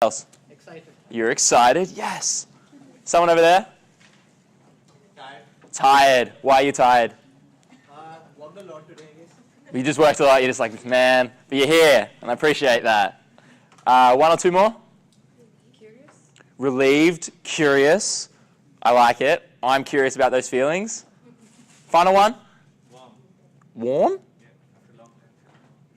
else? Excited. You're excited? Yes. Someone over there? Tired. Tired. Why are you tired? Worked a lot today, I guess. You just worked a lot. You're just like, man, but you're here, and I appreciate that. One or two more? Curious? Relieved, curious. I like it. I'm curious about those feelings. Final one? Warm. Warm? Yeah, after a long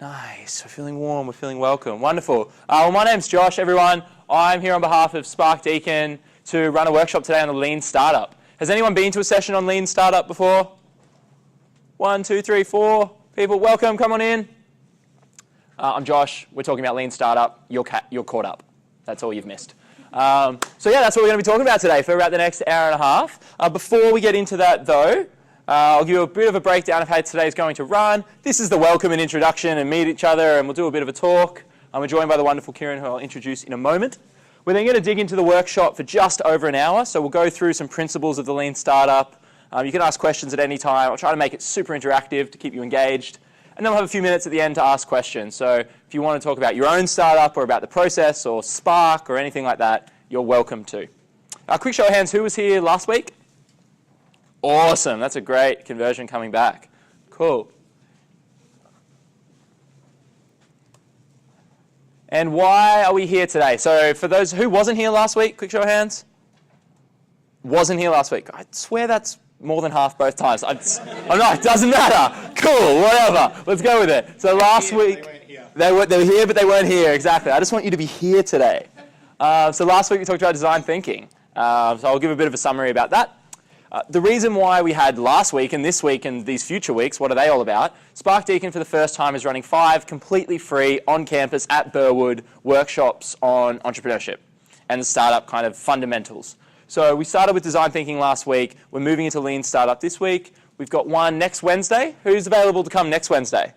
time. Nice. We're feeling warm. We're feeling welcome. Wonderful. Well, my name's Josh, everyone. I'm here on behalf of Spark Deakin to run a workshop today on the Lean Startup. Has anyone been to a session on Lean Startup before? 1, 2, 3, 4 people. Welcome. Come on in. I'm Josh. We're talking about Lean Startup. You're caught up. That's all you've missed. So yeah, that's what we're going to be talking about today for about the next hour and a half. Before we get into that, though, I'll give you a bit of a breakdown of how today is going to run. This is the welcome and introduction and meet each other, and we'll do a bit of a talk. We're joined by the wonderful Kieran, who I'll introduce in a moment. We're then going to dig into the workshop for just over an hour. So we'll go through some principles of the Lean Startup. You can ask questions at any time. I'll try to make it super interactive to keep you engaged. And then we'll have a few minutes at the end to ask questions. So if you want to talk about your own startup or about the process or Spark or anything like that, you're welcome to. Quick show of hands, who was here last week? Awesome. That's a great conversion coming back. Cool. And why are we here today? So for those who wasn't here last week, quick show of hands. Wasn't here last week. I swear that's more than half both times. I'm not, it doesn't matter. Cool, whatever. Let's go with it. So last week, they were here, but they weren't here. Exactly. I just want you to be here today. So last week we talked about design thinking. So I'll give a bit of a summary about that. The reason why we had last week and this week and these future weeks, what are they all about? Spark Deakin for the first time is running 5 completely free on-campus at Burwood workshops on entrepreneurship and the startup kind of fundamentals. So we started with design thinking last week. We're moving into Lean Startup this week. We've got one next Wednesday. Who's available to come next Wednesday?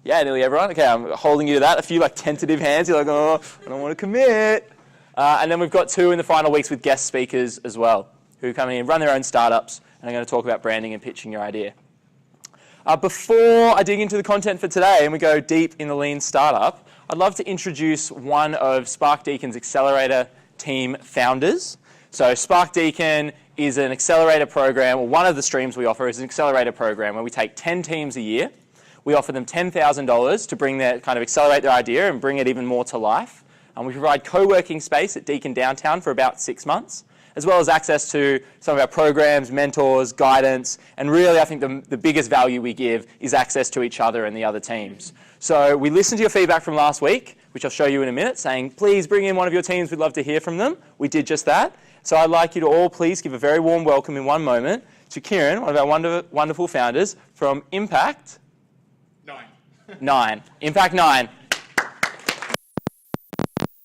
Yeah, nearly everyone. Okay, I'm holding you to that. A few like tentative hands. You're like, oh, I don't want to commit. And then we've got 2 in the final weeks with guest speakers as well, who come in and run their own startups and are going to talk about branding and pitching your idea. Before I dig into the content for today and we go deep in the Lean Startup, I'd love to introduce one of Spark Deakin's Accelerator team founders. So Spark Deakin is an accelerator program, or one of the streams we offer is an accelerator program where we take 10 teams a year. We offer them $10,000 to bring their kind of accelerate their idea and bring it even more to life. And we provide co-working space at Deakin Downtown for about 6 months, as well as access to some of our programs, mentors, guidance, and really I think the biggest value we give is access to each other and the other teams. So we listened to your feedback from last week, which I'll show you in a minute, saying please bring in one of your teams, we'd love to hear from them. We did just that. So I'd like you to all please give a very warm welcome in one moment to Kieran, one of our wonderful founders from Impact 9. Impact 9.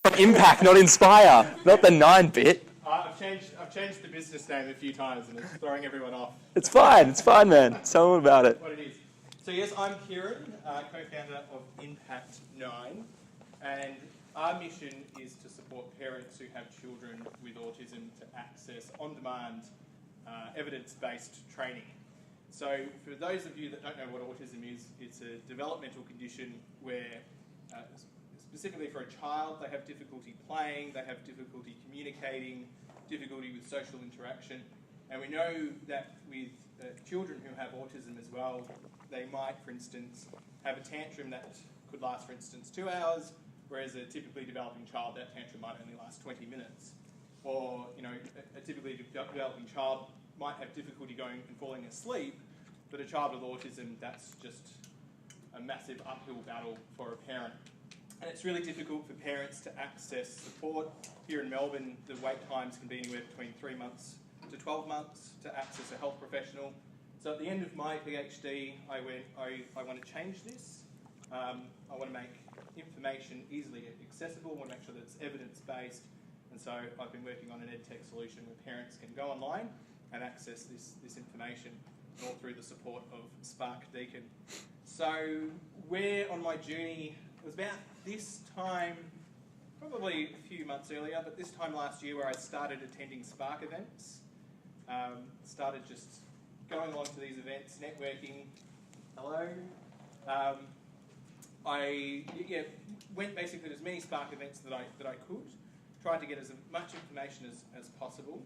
From Impact, not Inspire, not the 9 bit. I've changed the business name a few times and it's throwing everyone off. It's fine, man. Tell them about it. What it is. So yes, I'm Kieran, co-founder of Impact 9, and our mission is to support parents who have children with autism to access on-demand, evidence-based training. So for those of you that don't know what autism is, it's a developmental condition where, specifically for a child, they have difficulty playing, they have difficulty communicating, difficulty with social interaction. And we know that with children who have autism as well, they might, for instance, have a tantrum that could last, for instance, 2 hours, whereas a typically developing child, that tantrum might only last 20 minutes. Or, you know, a typically developing child might have difficulty going and falling asleep, but a child with autism, that's just a massive uphill battle for a parent. And it's really difficult for parents to access support. Here in Melbourne, the wait times can be anywhere between 3 months to 12 months to access a health professional. So at the end of my PhD, I want to change this. I want to make information easily accessible. I want to make sure that it's evidence-based. And so I've been working on an EdTech solution where parents can go online and access this information all through the support of Spark Deakin. So we're on my journey. It was about this time, probably a few months earlier, but this time last year where I started attending Spark events. Started just going along to these events, networking. Hello. I went basically to as many Spark events that I could, tried to get as much information as possible.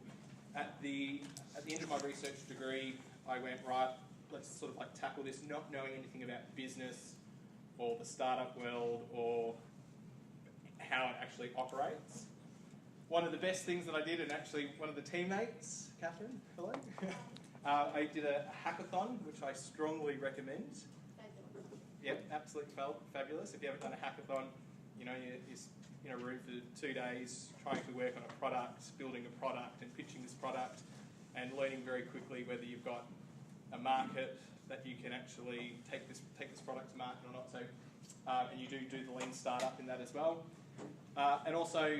At the end of my research degree, I went, right, let's sort of like tackle this, not knowing anything about business or the startup world or how it actually operates. One of the best things that I did, and actually one of the teammates, Catherine, hello, I did a hackathon, which I strongly recommend. Yep, absolutely fabulous. If you haven't done a hackathon, you know, you're in a room for 2 days trying to work on a product, building a product and pitching this product and learning very quickly whether you've got a market that you can actually take this product to market or not. So, and you do the lean startup in that as well. And also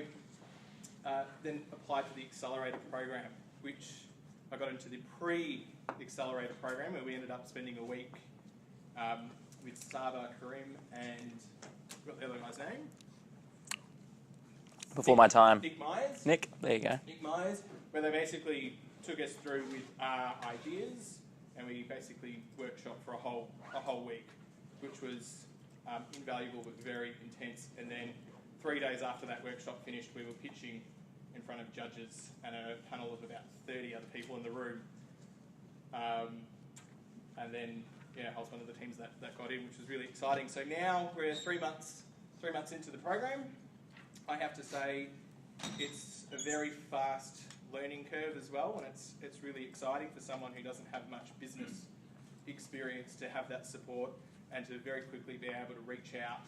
then applied for the Accelerator program, which I got into the pre-Accelerator program where we ended up spending a week with Saba, Karim, and I forgot the other guy's name. Before my time. Nick Myers. Nick, there you go. Nick Myers, where they basically took us through with our ideas, and we basically workshopped for a whole week, which was invaluable but very intense. And then 3 days after that workshop finished, we were pitching in front of judges and a panel of about 30 other people in the room. And then, yeah, I was one of the teams that got in, which was really exciting. So now we're 3 months into the program. I have to say it's a very fast learning curve as well, and it's really exciting for someone who doesn't have much business experience to have that support and to very quickly be able to reach out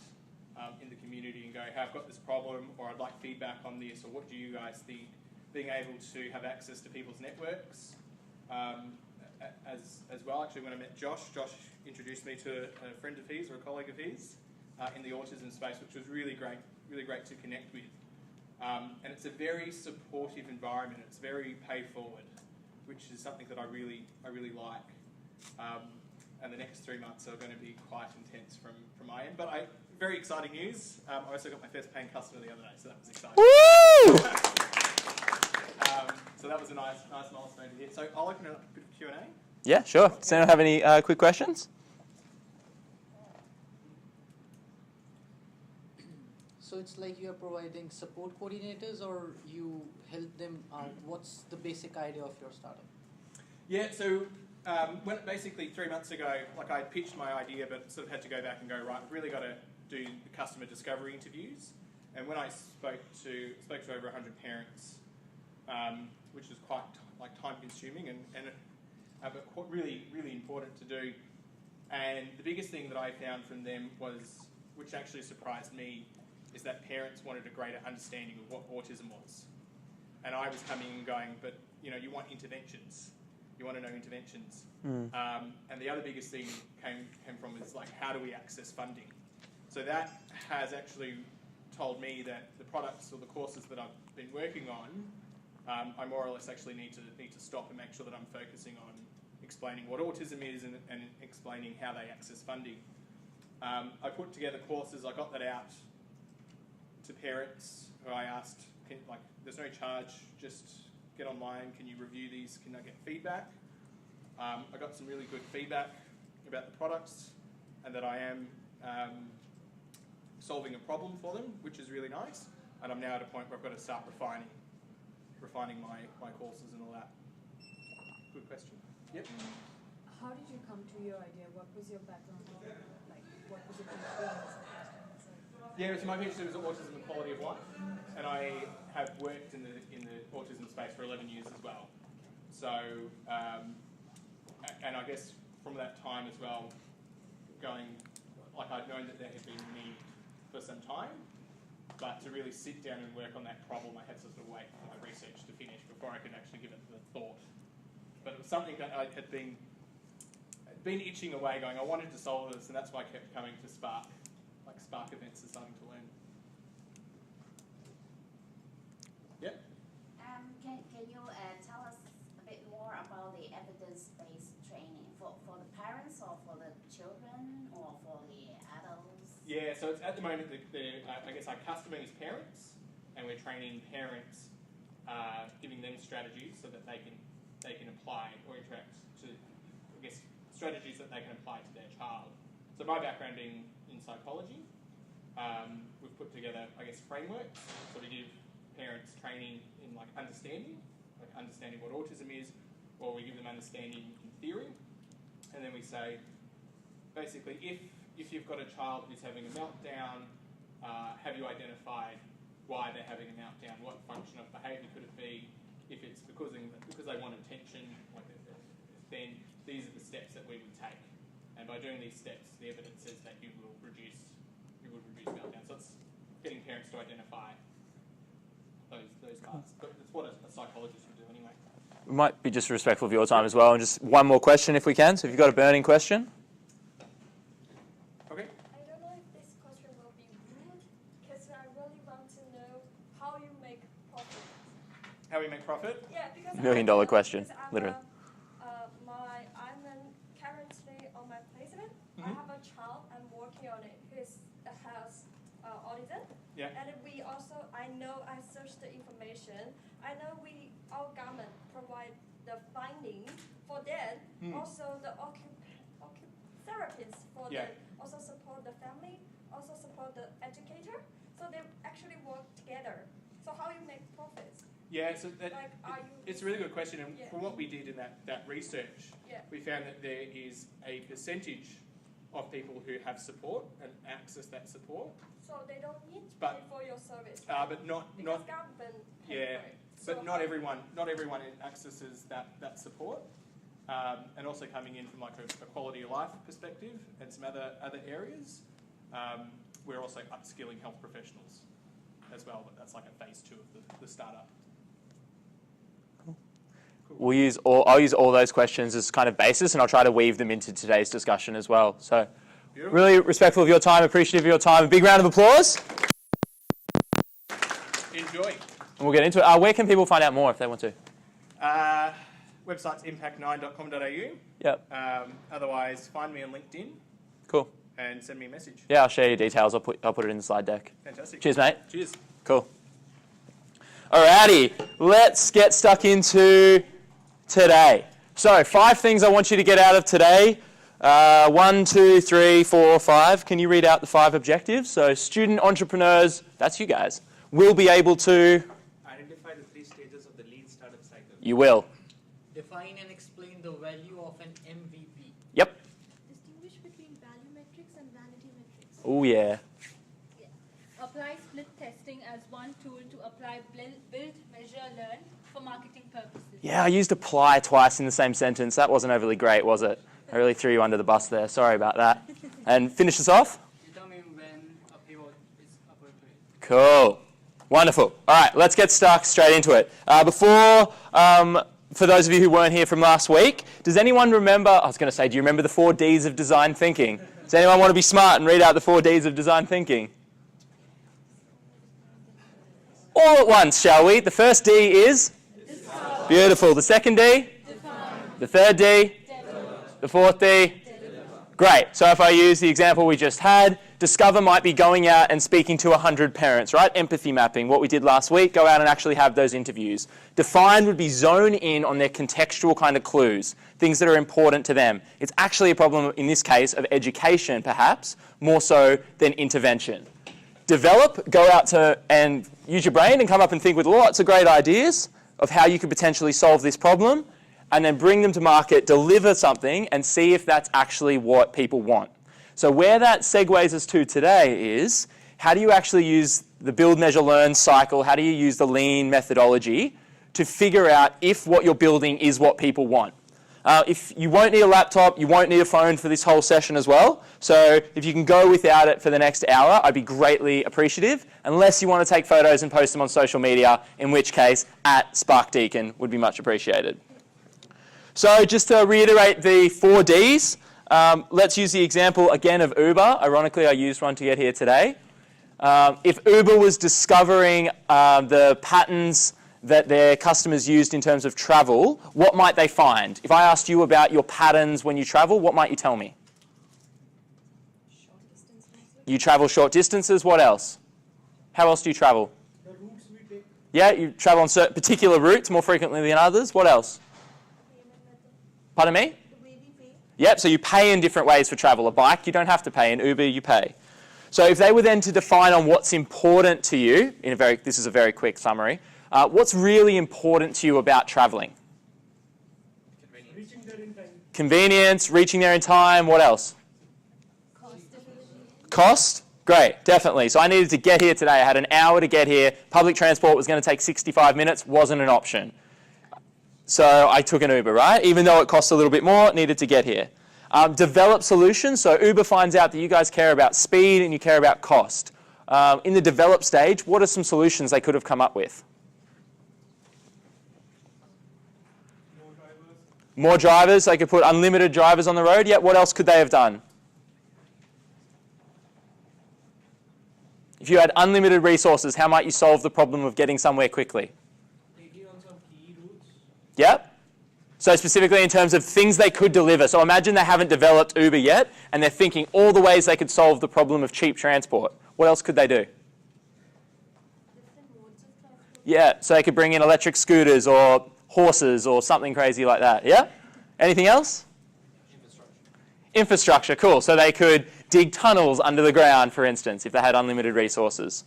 in the community and go, hey, I've got this problem, or I'd like feedback on this, or what do you guys think? Being able to have access to people's networks as well. Actually, when I met Josh introduced me to a friend of his or a colleague of his in the autism space, which was really great to connect with. And it's a very supportive environment. It's very pay forward, which is something that I really like. And the next 3 months are going to be quite intense from my end. But very exciting news. I also got my first paying customer the other day, so that was exciting. Woo! So that was a nice milestone to hit. So I'll open it up for a bit of Q&A. Yeah, sure. Does anyone have any quick questions? So it's like you're providing support coordinators, or you help them out? What's the basic idea of your startup? Yeah, so when basically 3 months ago, like I pitched my idea, but sort of had to go back and go, right, I've really got to do the customer discovery interviews. And when I spoke to over 100 parents, which was quite time consuming but really important to do. And the biggest thing that I found from them was, which actually surprised me, is that parents wanted a greater understanding of what autism was. And I was coming and going, but you want interventions. You want to know interventions. And the other biggest thing came from is like, how do we access funding? So that has actually told me that the products or the courses that I've been working on, I more or less actually need to stop and make sure that I'm focusing on explaining what autism is and explaining how they access funding. I put together courses. I got that out to parents who I asked, there's no charge, just get online, can you review these, can I get feedback? I got some really good feedback about the products and that I am solving a problem for them, which is really nice. And I'm now at a point where I've got to start refining my courses and all that. Good question. Yep. How did you come to your idea? What was your background? Like, what was your experience? Yeah, so my PhD was autism and quality of life, and I have worked in the autism space for 11 years as well. So, and I guess from that time as well, I'd known that there had been a need for some time, but to really sit down and work on that problem, I had to sort of wait for my research to finish before I could actually give it the thought. But it was something that I had been itching away, going, I wanted to solve this, and that's why I kept coming to Spark. Spark events are starting to learn. Yep. Can you tell us a bit more about the evidence-based training for the parents or for the children or for the adults? Yeah, so it's at the moment, I guess our customer is parents, and we're training parents, giving them strategies so that they can apply or interact to, I guess, strategies that they can apply to their child. So my background being in psychology, we've put together, I guess, frameworks so to give parents training in like understanding what autism is, or we give them understanding in theory, and then we say, basically, if you've got a child who's having a meltdown, have you identified why they're having a meltdown? What function of behaviour could it be? If it's because they want attention, then these are the steps that we would take. And by doing these steps, the evidence says that you will reduce meltdown. So it's getting parents to identify those parts. But it's what a psychologist would do anyway. We might be just respectful of your time as well, and just one more question if we can. So if you've got a burning question. Okay. I don't know if this question will be rude, because I really want to know how you make profit. How we make profit? Yeah, because $1 million question, because literally. I'm currently on my placement. I have a child. I'm working on it. Who has autism. Yeah. And I know I searched the information. I know our government provide the funding for that. Also the therapists for that. Also support the family. Also support the educator. So they actually work together. So how you make profits? Yeah, so it's a really good question. And Yeah. from what we did in that research, we found that there is a percentage of people who have support and access that support. So they don't need to But- pay for your service. But not Because government pay yeah, for it. but So not everyone accesses that support. And also coming in from like a quality of life perspective and some other areas, we're also upskilling health professionals as well. But that's like a phase 2 of the startup. I'll use all those questions as kind of basis, and I'll try to weave them into today's discussion as well. So, Beautiful. really respectful of your time, appreciative of your time. A big round of applause. Enjoy. And we'll get into it. Where can people find out more if they want to? Website's impact9.com.au. Yep. Otherwise, find me on LinkedIn Cool. and send me a message. Yeah, I'll share your details. I'll put it in the slide deck. Fantastic. Cheers, mate. Cheers. Cool. Alrighty, let's get stuck into today. So, 5 things I want you to get out of today. 1, 2, 3, 4, 5. Can you read out the 5 objectives? So, student entrepreneurs, that's you guys, will be able to... Identify the 3 stages of the lean startup cycle. You will. Define and explain the value of an MVP. Yep. Distinguish between value metrics and vanity metrics. Oh, yeah. Apply split testing as one tool to apply build, measure, learn for marketing purposes. Yeah, I used apply twice in the same sentence. That wasn't overly great, was it? I really threw you under the bus there. Sorry about that. And finish this off. Determine when a pivot is appropriate. Cool. Wonderful. All right, let's get stuck straight into it. For those of you who weren't here from last week, does anyone remember, I was going to say, do you remember the 4 Ds of design thinking? Does anyone want to be smart and read out the 4 Ds of design thinking? All at once, shall we? The first D is? Discover. Beautiful. The second D? Define. The third D? Deliver. The fourth D? Deliver. Great. So if I use the example we just had, discover might be going out and speaking to 100 parents, right? Empathy mapping, what we did last week, go out and actually have those interviews. Define would be zone in on their contextual kind of clues, things that are important to them. It's actually a problem in this case of education, perhaps, more so than intervention. Develop, go out and use your brain and come up and think with lots of great ideas of how you could potentially solve this problem, and then bring them to market, deliver something, and see if that's actually what people want. So where that segues us to today is, how do you actually use the build, measure, learn cycle, how do you use the lean methodology to figure out if what you're building is what people want? If you won't need a laptop, you won't need a phone for this whole session as well. So if you can go without it for the next hour, I'd be greatly appreciative, unless you want to take photos and post them on social media, in which case, @SparkDeakin would be much appreciated. So just to reiterate the 4 Ds, let's use the example again of Uber. Ironically, I used one to get here today. If Uber was discovering the patterns that their customers used in terms of travel, what might they find? If I asked you about your patterns when you travel, what might you tell me? Short distance mostly. You travel short distances, what else? How else do you travel? The routes we take. Yeah, you travel on certain particular routes more frequently than others. What else? Payment method. Pardon me? The way we pay. Yep, so you pay in different ways for travel. A bike, you don't have to pay. In Uber, you pay. So if they were then to define on what's important to you, this is a very quick summary, What's really important to you about traveling? Reaching there in time. Convenience, reaching there in time. What else? Cost? Great, definitely. So I needed to get here today. I had an hour to get here. Public transport was going to take 65 minutes. Wasn't an option. So I took an Uber, right? Even though it cost a little bit more, needed to get here. Develop solutions. So Uber finds out that you guys care about speed and you care about cost. In the develop stage, what are some solutions they could have come up with? More drivers. They could put unlimited drivers on the road. Yeah, what else could they have done? If you had unlimited resources, how might you solve the problem of getting somewhere quickly? Taking on some key routes. Yep. So specifically in terms of things they could deliver. So imagine they haven't developed Uber yet, and they're thinking all the ways they could solve the problem of cheap transport. What else could they do? Yeah, so they could bring in electric scooters or horses or something crazy like that. Yeah? Anything else? Infrastructure, cool. So they could dig tunnels under the ground, for instance, if they had unlimited resources.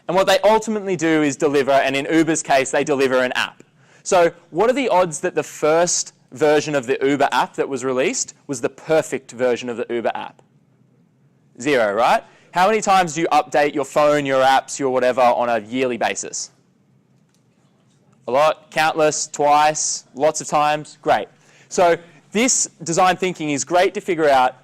And what they ultimately do is deliver, and in Uber's case, they deliver an app. So what are the odds that the first version of the Uber app that was released was the perfect version of the Uber app? 0, right? How many times do you update your phone, your apps, your whatever on a yearly basis? A lot, countless, twice, lots of times, great. So this design thinking is great to figure out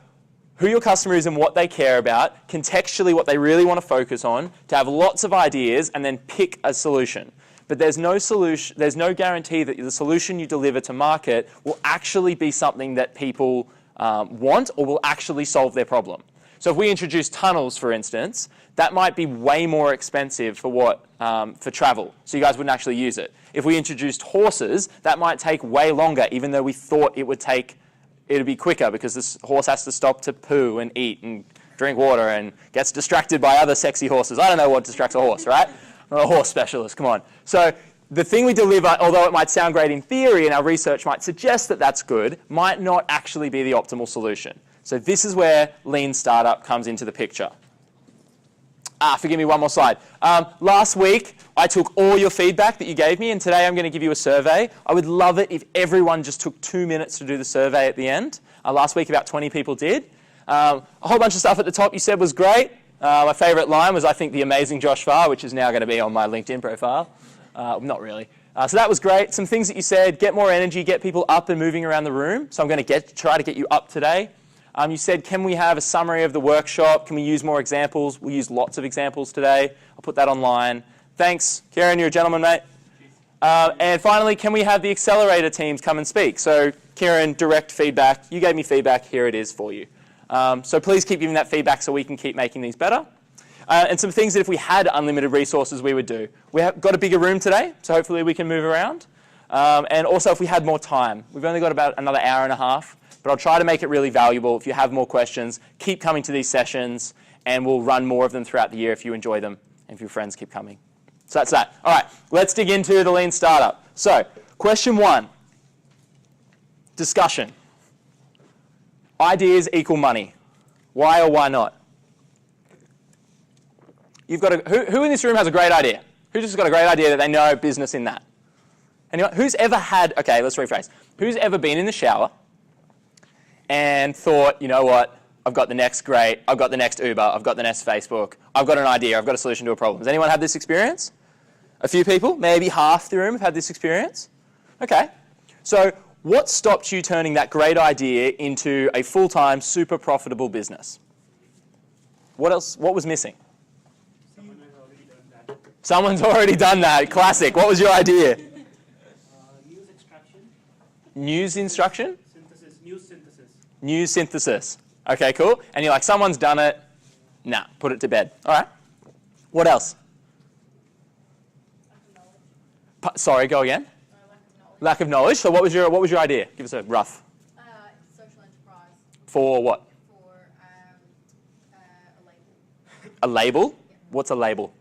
who your customer is and what they care about, contextually what they really want to focus on, to have lots of ideas and then pick a solution. But there's no solution, there's no guarantee that the solution you deliver to market will actually be something that people want or will actually solve their problem. So if we introduce tunnels, for instance, that might be way more expensive for travel, so you guys wouldn't actually use it. If we introduced horses, that might take way longer, even though we thought it would be quicker because this horse has to stop to poo and eat and drink water and gets distracted by other sexy horses. I don't know what distracts a horse, right? I'm not a horse specialist, come on. So the thing we deliver, although it might sound great in theory and our research might suggest that that's good, might not actually be the optimal solution. So this is where lean startup comes into the picture. Forgive me, one more slide. Last week, I took all your feedback that you gave me, and today I'm going to give you a survey. I would love it if everyone just took 2 minutes to do the survey at the end. Last week, about 20 people did. A whole bunch of stuff at the top you said was great. My favourite line was, I think, the amazing Josh Farr, which is now going to be on my LinkedIn profile. Not really. So that was great. Some things that you said, get more energy, get people up and moving around the room. So I'm going to try to get you up today. You said, can we have a summary of the workshop? Can we use more examples? We'll use lots of examples today. I'll put that online. Thanks. Kieran, you're a gentleman, mate. And finally, can we have the Accelerator teams come and speak? So Kieran, direct feedback. You gave me feedback. Here it is for you. So please keep giving that feedback so we can keep making these better. And some things that if we had unlimited resources, we would do. We have got a bigger room today, so hopefully we can move around. And also if we had more time. We've only got about another hour and a half. But I'll try to make it really valuable. If you have more questions, keep coming to these sessions, and we'll run more of them throughout the year if you enjoy them, and if your friends keep coming. So that's that. All right, let's dig into the lean startup. So, question 1, discussion. Ideas equal money. Why or why not? You've got who in this room has a great idea? Who's just got a great idea that they know business in that? Anyone? Who's ever had, okay, let's rephrase. Who's ever been in the shower and thought, you know what, I've got the next Uber, I've got the next Facebook, I've got an idea, I've got a solution to a problem. Has anyone had this experience? A few people, maybe half the room have had this experience? Okay, so what stopped you turning that great idea into a full-time, super profitable business? What else, what was missing? Someone's already done that, classic. What was your idea? News extraction. News instruction? News synthesis. News synthesis. Okay, cool. And you're like, someone's done it. Nah, put it to bed. All right. What else? Sorry, go again. Lack of knowledge. So what was your idea? Give us a rough. Social enterprise. For what? For a label. A label? Yeah. What's a label?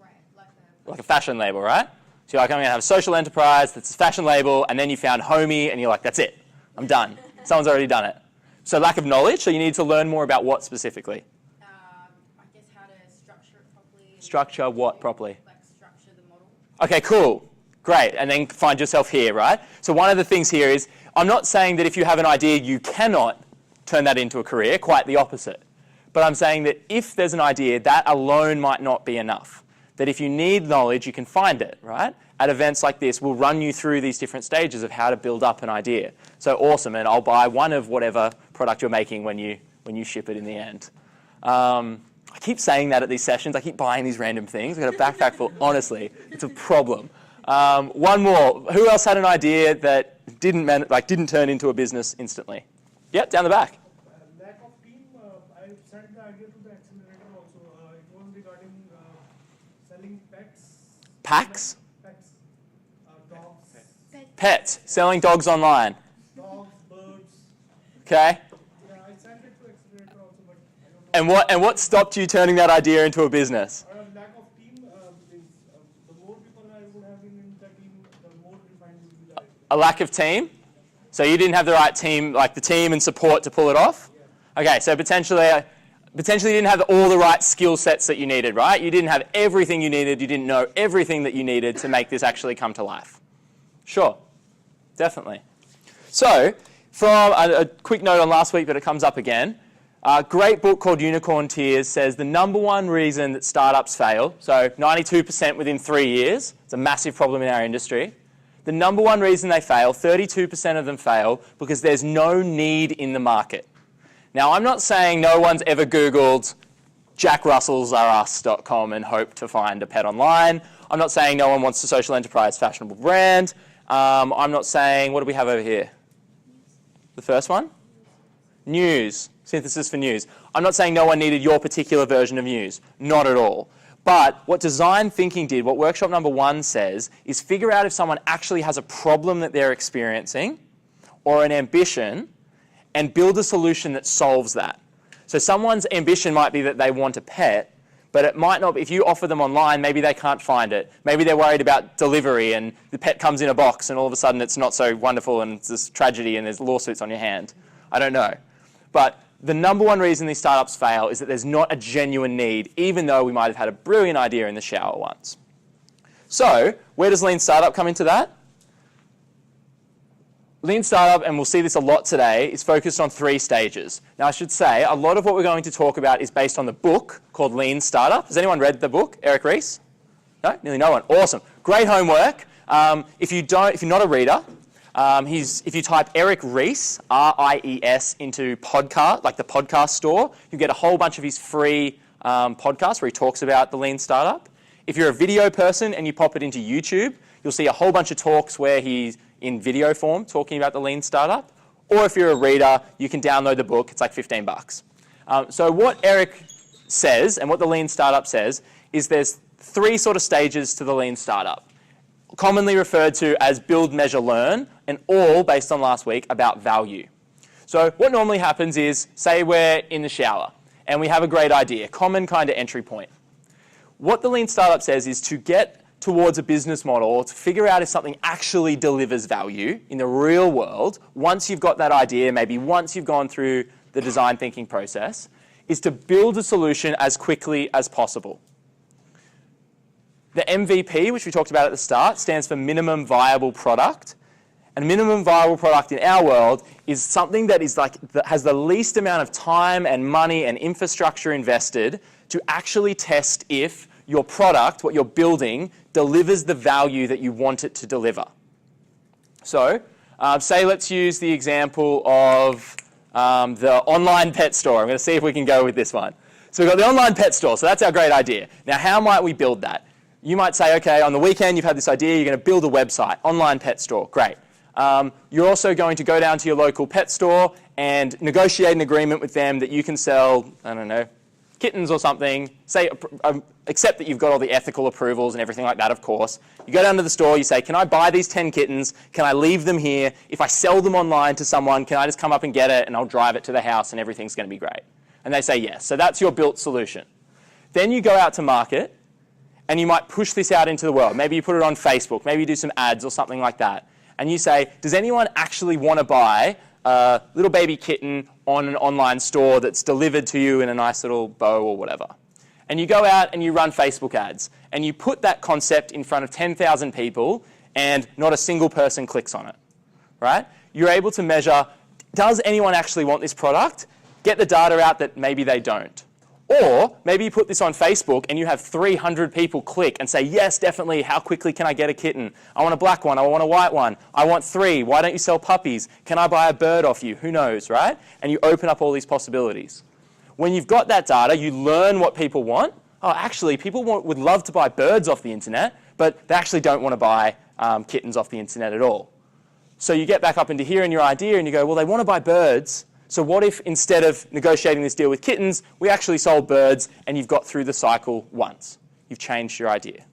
Like a brand. Like a fashion label, right? So you're like, I'm going to have a social enterprise that's a fashion label, and then you found Homey, and you're like, that's it. I'm done. Someone's already done it. So lack of knowledge, so you need to learn more about what specifically? I guess how to structure it properly. Structure what properly? Like structure the model. Okay, cool. Great. And then find yourself here, right? So one of the things here is, I'm not saying that if you have an idea, you cannot turn that into a career, quite the opposite. But I'm saying that if there's an idea, that alone might not be enough. That if you need knowledge, you can find it, right? At events like this, we'll run you through these different stages of how to build up an idea. So awesome, and I'll buy one of whatever product you're making when you ship it in the end. I keep saying that at these sessions. I keep buying these random things. I've got a backpack full. Honestly, it's a problem. One more. Who else had an idea that didn't turn into a business instantly? Yep, down the back. Lack of team. I sent the idea to the Accelerator also. It was regarding selling pets. Packs? Pets. Dogs. Pets. Selling dogs online. Dogs, birds. Okay. Yeah, I sent it to Accelerator also, but I don't know. And what stopped you turning that idea into a business? Lack of team. The more people I would have in the team, the more refined would be the idea. A lack of team? So you didn't have the right team, like the team and support to pull it off? Okay, so potentially you didn't have all the right skill sets that you needed, right? You didn't have everything you needed. You didn't know everything that you needed to make this actually come to life. Sure, definitely. So from a quick note on last week, but it comes up again. A great book called Unicorn Tears says the number one reason that startups fail, so 92% within 3 years, it's a massive problem in our industry. The number one reason they fail, 32% of them fail, because there's no need in the market. Now, I'm not saying no one's ever Googled jackrusselsareus.com and hope to find a pet online. I'm not saying no one wants a social enterprise fashionable brand. I'm not saying, what do we have over here? The first one? News. Synthesis for news. I'm not saying no one needed your particular version of news. Not at all. But what design thinking did, what workshop number 1 says, is figure out if someone actually has a problem that they're experiencing or an ambition and build a solution that solves that. So someone's ambition might be that they want a pet, but it might not be. If you offer them online, maybe they can't find it. Maybe they're worried about delivery and the pet comes in a box and all of a sudden it's not so wonderful and it's this tragedy and there's lawsuits on your hand. I don't know. But the number one reason these startups fail is that there's not a genuine need, even though we might have had a brilliant idea in the shower once. So where does Lean Startup come into that? Lean Startup, and we'll see this a lot today, is focused on 3 stages. Now I should say, a lot of what we're going to talk about is based on the book called Lean Startup. Has anyone read the book, Eric Ries? No? Nearly no one. Awesome. Great homework. If you're not a reader, if you type Eric Ries, R-I-E-S, into podcast, like the podcast store, you get a whole bunch of his free podcasts where he talks about the Lean Startup. If you're a video person and you pop it into YouTube, you'll see a whole bunch of talks where he's in video form talking about the Lean Startup. Or if you're a reader, you can download the book. It's like $15. So what Eric says and what the Lean Startup says is there's 3 sort of stages to the Lean Startup, commonly referred to as build, measure, learn, and all, based on last week, about value. So what normally happens is, say we're in the shower and we have a great idea, common kind of entry point. What the Lean Startup says is to get towards a business model or to figure out if something actually delivers value in the real world, once you've got that idea, maybe once you've gone through the design thinking process, is to build a solution as quickly as possible. The MVP, which we talked about at the start, stands for minimum viable product. And minimum viable product in our world is something that has the least amount of time and money and infrastructure invested to actually test if your product, what you're building, delivers the value that you want it to deliver. So, say let's use the example of the online pet store. I'm going to see if we can go with this one. So we've got the online pet store, so that's our great idea. Now, how might we build that? You might say, okay, on the weekend you've had this idea, you're going to build a website, online pet store, great. You're also going to go down to your local pet store and negotiate an agreement with them that you can sell, I don't know, kittens or something, say, accept that you've got all the ethical approvals and everything like that, of course. You go down to the store, you say, can I buy these 10 kittens? Can I leave them here? If I sell them online to someone, can I just come up and get it and I'll drive it to the house and everything's going to be great? And they say yes. So that's your built solution. Then you go out to market and you might push this out into the world. Maybe you put it on Facebook, maybe you do some ads or something like that. And you say, does anyone actually want to buy a little baby kitten on an online store that's delivered to you in a nice little bow or whatever? and you go out and you run Facebook ads, and you put that concept in front of 10,000 people, and not a single person clicks on it, right? You're able to measure, does anyone actually want this product? Get the data out that maybe they don't. Or maybe you put this on Facebook and you have 300 people click and say, yes, definitely, how quickly can I get a kitten? I want a black one, I want a white one, I want 3, why don't you sell puppies? Can I buy a bird off you? Who knows, right? And you open up all these possibilities. When you've got that data, you learn what people want. Oh, actually, people would love to buy birds off the internet, but they actually don't want to buy kittens off the internet at all. So you get back up into here in your idea and you go, well, they want to buy birds. So what if instead of negotiating this deal with kittens, we actually sold birds and you've got through the cycle once. You've changed your idea.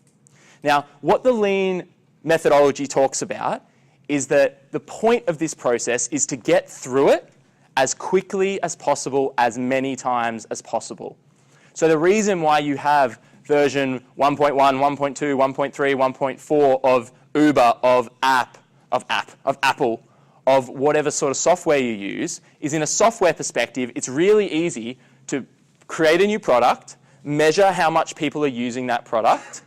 Now, what the lean methodology talks about is that the point of this process is to get through it as quickly as possible, as many times as possible. So the reason why you have version 1.1, 1.2, 1.3, 1.4 of Uber, of Apple, of whatever sort of software you use, is in a software perspective, it's really easy to create a new product, measure how much people are using that product.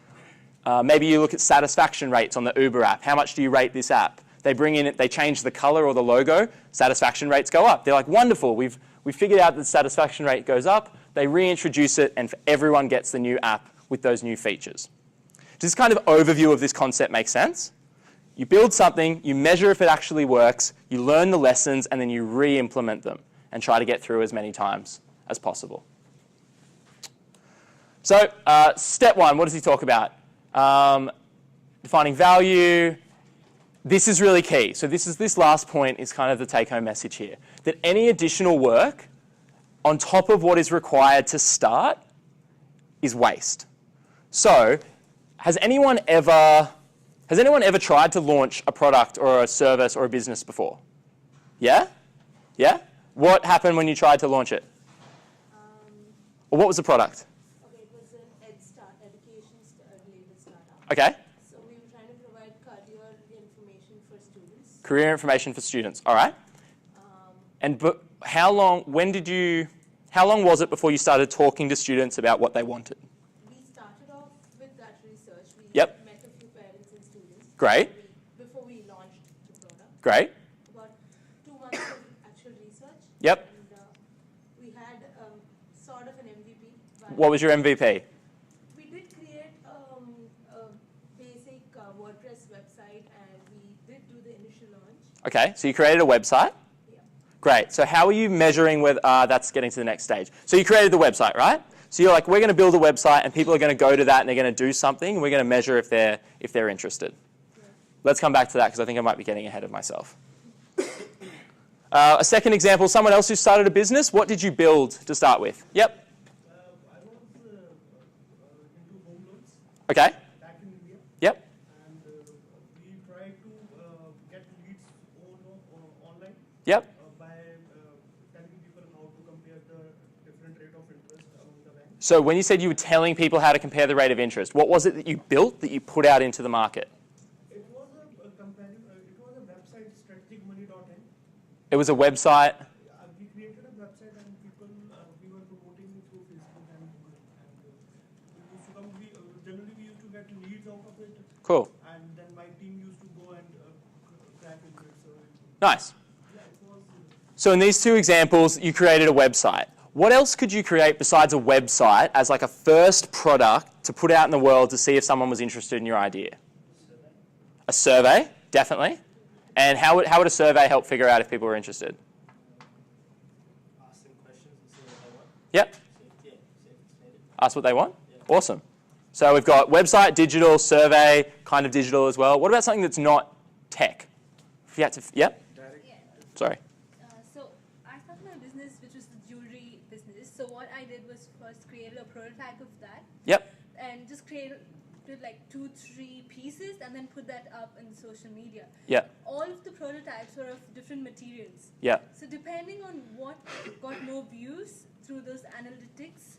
Maybe you look at satisfaction rates on the Uber app. How much do you rate this app? They bring in it, they change the color or the logo, satisfaction rates go up. They're like, wonderful, we've figured out that the satisfaction rate goes up. They reintroduce it and everyone gets the new app with those new features. Does this kind of overview of this concept make sense? You build something, you measure if it actually works, you learn the lessons, and then you re-implement them and try to get through as many times as possible. So step 1, what does he talk about? Defining value. This is really key. So this last point is kind of the take-home message here, that any additional work on top of what is required to start is waste. So has anyone ever tried to launch a product or a service or a business before? Yeah? Yeah? What happened when you tried to launch it? Or what was the product? Okay, it was an education-related startup. Okay. So we were trying to provide career information for students. Career information for students. All right. But how long was it before you started talking to students about what they wanted? We started off with that research. We Yep. met a few parents and students. Great. Before we launched the product. Great. About 2 months of actual research. Yep. And we had sort of an MVP. What was your MVP? We did create a basic WordPress website, and we did do the initial launch. Okay, so you created a website. Yeah. Great. So how are you measuring whether that's getting to the next stage? So you created the website, right? So you're like, we're going to build a website, and people are going to go to that, and they're going to do something, and we're going to measure if they're interested. Yeah. Let's come back to that because I think I might be getting ahead of myself. A second example, someone else who started a business. What did you build to start with? Yep. I was into home loans Okay. back in India, Yep. and we tried to get leads online Yep. by telling people how to compare the different rate of interest among the banks. So when you said you were telling people how to compare the rate of interest, what was it that you built that you put out into the market? It was a website, strategicmoney.in. It was a website. We created a website, and people we were promoting it through Facebook and Google. And generally we used to get leads out of it. Cool. And then my team used to go and crack into it. So Nice. yeah, it was. So in these two examples, you created a website. What else could you create besides a website as like a first product to put out in the world to see if someone was interested in your idea? A survey, definitely. And how would a survey help figure out if people were interested? Ask them questions and see what they want. Yep. See if it's needed. Ask what they want? Yeah. Awesome. So we've got website, digital, survey, kind of digital as well. What about something that's not tech? If you had to, yep? Yeah. Sorry. So I started my business, which was the jewelry business. So what I did was first created a prototype of that Yep. and just created like 2-3 pieces and then put that up in social media. Yep. All of the prototypes were of different materials. Yep. So depending on what got more views through those analytics,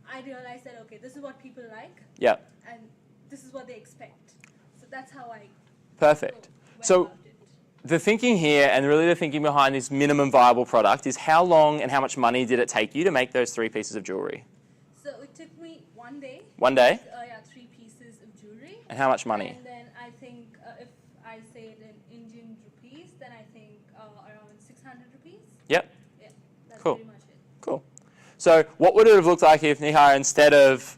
I realized that, okay, this is what people like Yep. and this is what they expect. So that's how I Perfect. went So about it. the thinking here, and really the thinking behind this minimum viable product, is how long and how much money did it take you to make those 3 pieces of jewelry? So it took me one day. One day? Yeah, 3 pieces of jewelry. And how much money? And then I think if I say it in Indian rupees, then I think around 600 rupees. Yep. Yeah, that's Cool. pretty much it. Cool. So what would it have looked like if Nihar, instead of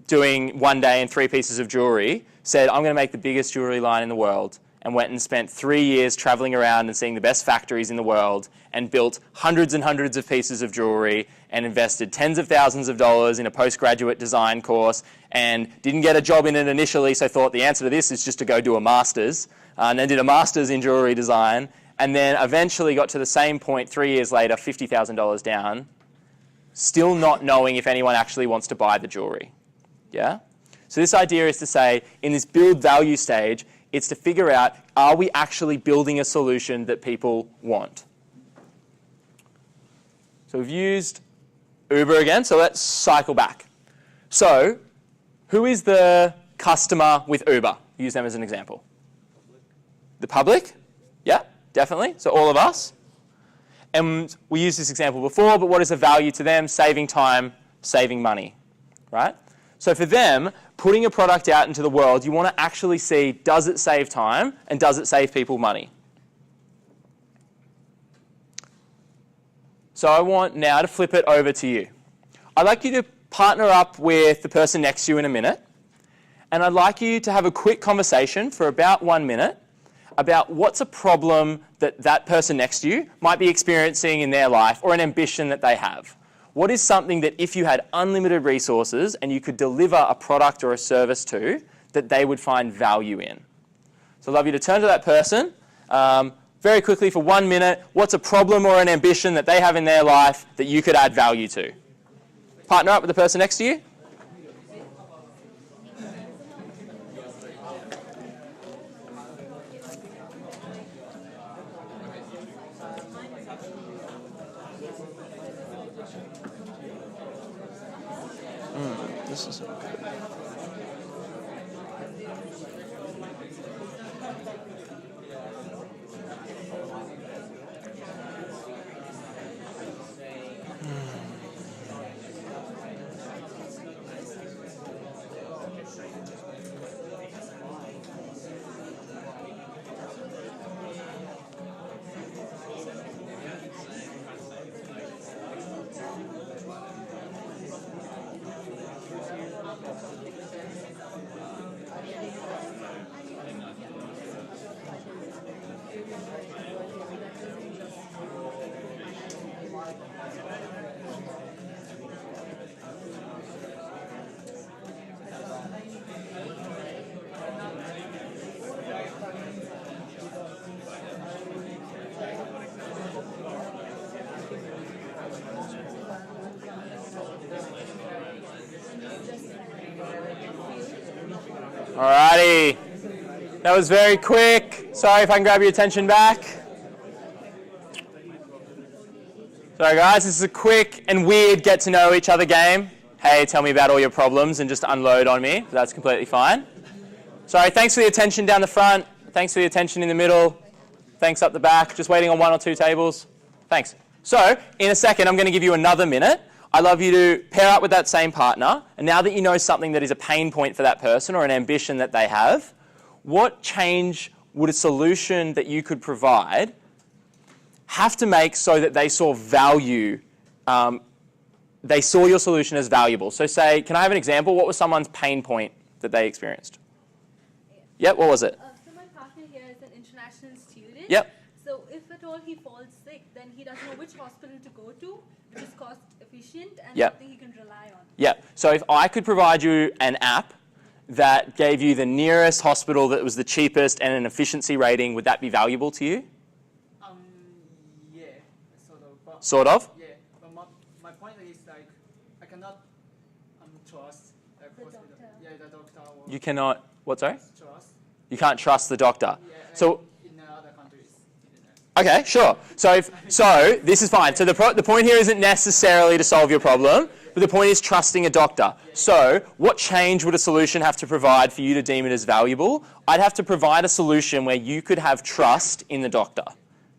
doing one day and 3 pieces of jewelry, said, I'm going to make the biggest jewelry line in the world, and went and spent 3 years traveling around and seeing the best factories in the world and built hundreds and hundreds of pieces of jewelry and invested tens of thousands of dollars in a postgraduate design course and didn't get a job in it initially, so thought the answer to this is just to go do a master's, and then did a master's in jewelry design, and then eventually got to the same point 3 years later, $50,000 down, still not knowing if anyone actually wants to buy the jewelry. Yeah? So this idea is to say, in this build value stage, it's to figure out, are we actually building a solution that people want? So we've used Uber again, so let's cycle back. So who is the customer with Uber? Use them as an example. The public? Yeah, definitely. So all of us. And we used this example before, but what is the value to them? Saving time, saving money, right? So for them, putting a product out into the world, you want to actually see, does it save time and does it save people money? So I want now to flip it over to you. I'd like you to partner up with the person next to you in a minute, and I'd like you to have a quick conversation for about 1 minute about what's a problem that that person next to you might be experiencing in their life or an ambition that they have. What is something that if you had unlimited resources and you could deliver a product or a service to, that they would find value in? So I'd love you to turn to that person very quickly for 1 minute. What's a problem or an ambition that they have in their life that you could add value to? Partner up with the person next to you. This is Alrighty, that was very quick. Sorry if I can grab your attention back. Sorry guys, this is a quick and weird get to know each other game. Hey, tell me about all your problems and just unload on me. That's completely fine. Sorry, thanks for the attention down the front. Thanks for the attention in the middle. Thanks up the back. Just waiting on 1 or 2 tables. Thanks. So, in a second, I'm going to give you another minute. I'd love you to pair up with that same partner, and now that you know something that is a pain point for that person or an ambition that they have, what change would a solution that you could provide have to make so that they saw value, they saw your solution as valuable? So say, can I have an example? What was someone's pain point that they experienced? Yep, what was it? So my partner here is an international student. Yep. So if at all he falls sick, then he doesn't know which hospital to go to, which is cost efficient and Yep. something he can rely on. Yeah. So if I could provide you an app that gave you the nearest hospital that was the cheapest and an efficiency rating, would that be valuable to you? Yeah, sort of. But Sort of? Yeah, but my point is like I cannot trust the hospital. doctor. Yeah, the doctor. Or You cannot, what, sorry? trust. You can't trust the doctor. Yeah, So, in other countries. okay, sure. So this is fine. So the point here isn't necessarily to solve your problem, but the point is trusting a doctor. So what change would a solution have to provide for you to deem it as valuable? I'd have to provide a solution where you could have trust in the doctor.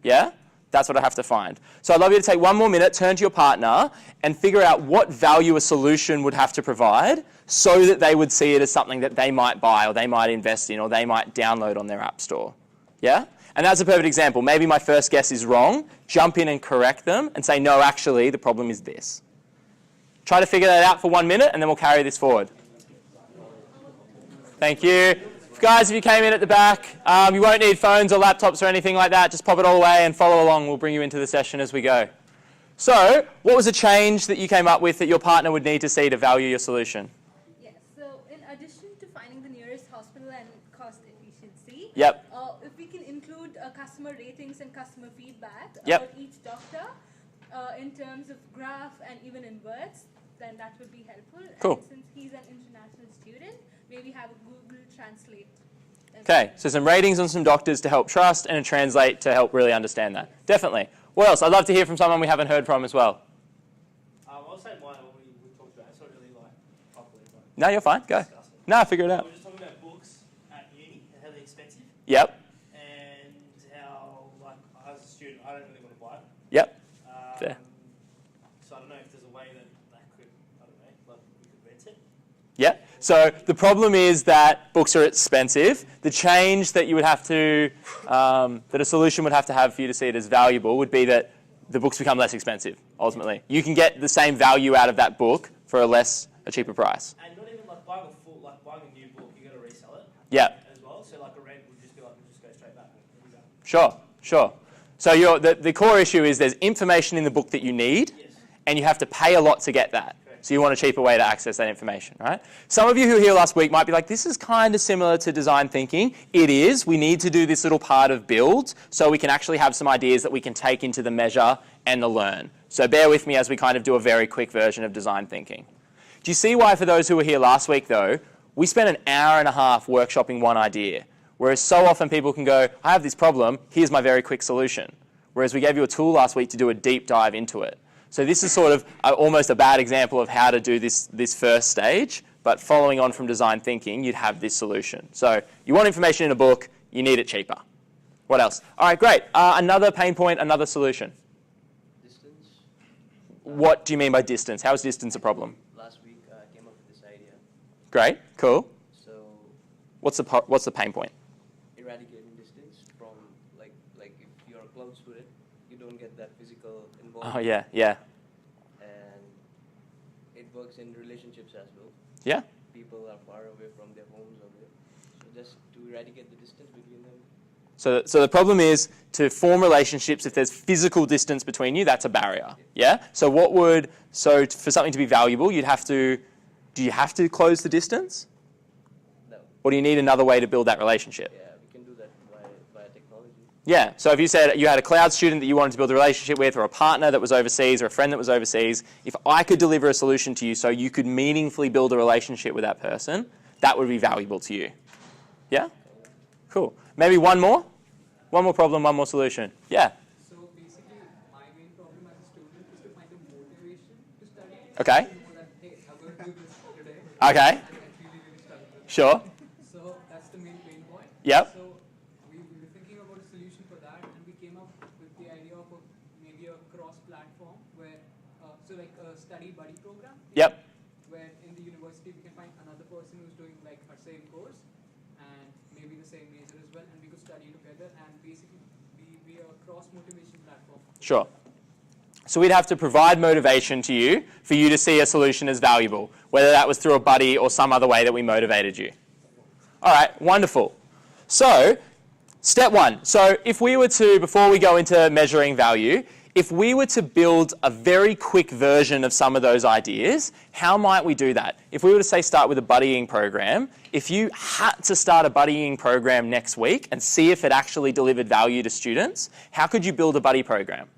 Yeah? That's what I have to find. So I'd love you to take 1 more minute, turn to your partner, and figure out what value a solution would have to provide so that they would see it as something that they might buy or they might invest in or they might download on their app store. Yeah? And that's a perfect example. Maybe my first guess is wrong. Jump in and correct them and say, no, actually, the problem is this. Try to figure that out for 1 minute and then we'll carry this forward. Thank you. Guys, if you came in at the back, you won't need phones or laptops or anything like that. Just pop it all away and follow along. We'll bring you into the session as we go. So, what was a change that you came up with that your partner would need to see to value your solution? Yes, so in addition to finding the nearest hospital and cost efficiency, Yep. If we can include customer ratings and customer feedback Yep. about each doctor in terms of graph and even in words, then that would be helpful. Cool. And since he's an international student, maybe have a Google Translate. Okay, so some ratings on some doctors to help trust and a translate to help really understand that. Definitely. What else? I'd love to hear from someone we haven't heard from as well. I'll say mine when we talked about it. It's not really like properly. No, you're fine. Go. No, figure it out. We were just talking about books at uni and how they're expensive. Yep. And how, like, as a student, I don't really want to buy it. Yep. Fair. So I don't know if there's a way that could, I don't know, like we could rent it. Yeah. So the problem is that books are expensive. The change that you would have to, that a solution would have to have for you to see it as valuable would be that the books become less expensive, ultimately. You can get the same value out of that book for a cheaper price. And not even like buying a new book, you got to resell it. Yeah. As well. So like a rent would just be like, we'll just go straight back. Sure, sure. So the core issue is there's information in the book that you need, Yes. and you have to pay a lot to get that. So you want a cheaper way to access that information, right? Some of you who were here last week might be like, this is kind of similar to design thinking. It is. We need to do this little part of build so we can actually have some ideas that we can take into the measure and the learn. So bear with me as we kind of do a very quick version of design thinking. Do you see why for those who were here last week though, we spent an hour and a half workshopping one idea, whereas so often people can go, I have this problem, here's my very quick solution. Whereas we gave you a tool last week to do a deep dive into it. So this is sort of almost a bad example of how to do this first stage, but following on from design thinking, you'd have this solution. So you want information in a book, you need it cheaper. What else? All right, great. Another pain point, another solution. Distance. What do you mean by distance? How is distance a problem? Last week I came up with this idea. Great, cool. So What's the pain point? eradicating distance from like if you're a cloud student, you don't get that physical involvement. Oh yeah, yeah. And it works in relationships as well. Yeah? People are far away from their homes or so just to eradicate the distance between them. So the problem is to form relationships, if there's physical distance between you, that's a barrier. Yeah? So for something to be valuable, do you have to close the distance? No. Or do you need another way to build that relationship? Yeah, we can do that via technology. Yeah, so if you said you had a cloud student that you wanted to build a relationship with, or a partner that was overseas, or a friend that was overseas, if I could deliver a solution to you so you could meaningfully build a relationship with that person, that would be valuable to you. Yeah? Cool. Maybe one more? One more problem, one more solution. Yeah? So basically, my main problem as a student is to find the motivation to study. Okay. To know that, hey, I'm going to do this today. Okay. And really study with it. Sure. So that's the main pain point. Yep. So we were thinking about a solution for that, and we came up with the idea of maybe a cross-platform where, so like a study buddy program. Yep. Where in the university we can find another person who's doing like our same course and maybe the same major as well, and we could study together and basically be a cross-motivation platform. Sure. So we'd have to provide motivation to you for you to see a solution as valuable, whether that was through a buddy or some other way that we motivated you. All right, wonderful. So step one. So if we were to, before we go into measuring value, if we were to build a very quick version of some of those ideas, how might we do that? If we were to say start with a buddying program, if you had to start a buddying program next week and see if it actually delivered value to students, how could you build a buddy program?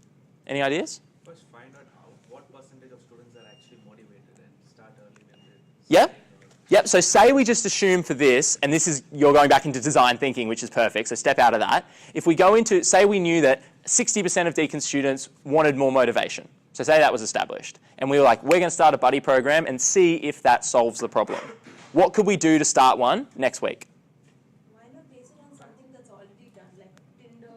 Any ideas? First, find out what percentage of students are actually motivated and start early when they Yeah? Yep, so say we just assume for this, and this is, you're going back into design thinking, which is perfect, so step out of that. If we go into, say we knew that 60% of Deakin students wanted more motivation. So say that was established. And we were like, we're going to start a buddy program and see if that solves the problem. What could we do to start one next week? Why not base it on something that's already done, like Tinder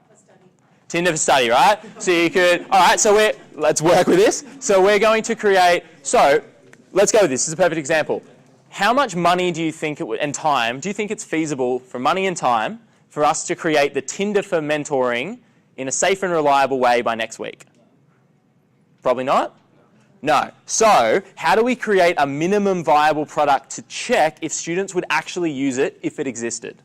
for study? Tinder for study, right? So you could, all right, so let's work with this. So we're going to create, so let's go with this. This is a perfect example. how much money do you think it would, and time, do you think it's feasible for money and time for us to create the Tinder for mentoring in a safe and reliable way by next week? Probably not? No. So how do we create a minimum viable product to check if students would actually use it if it existed?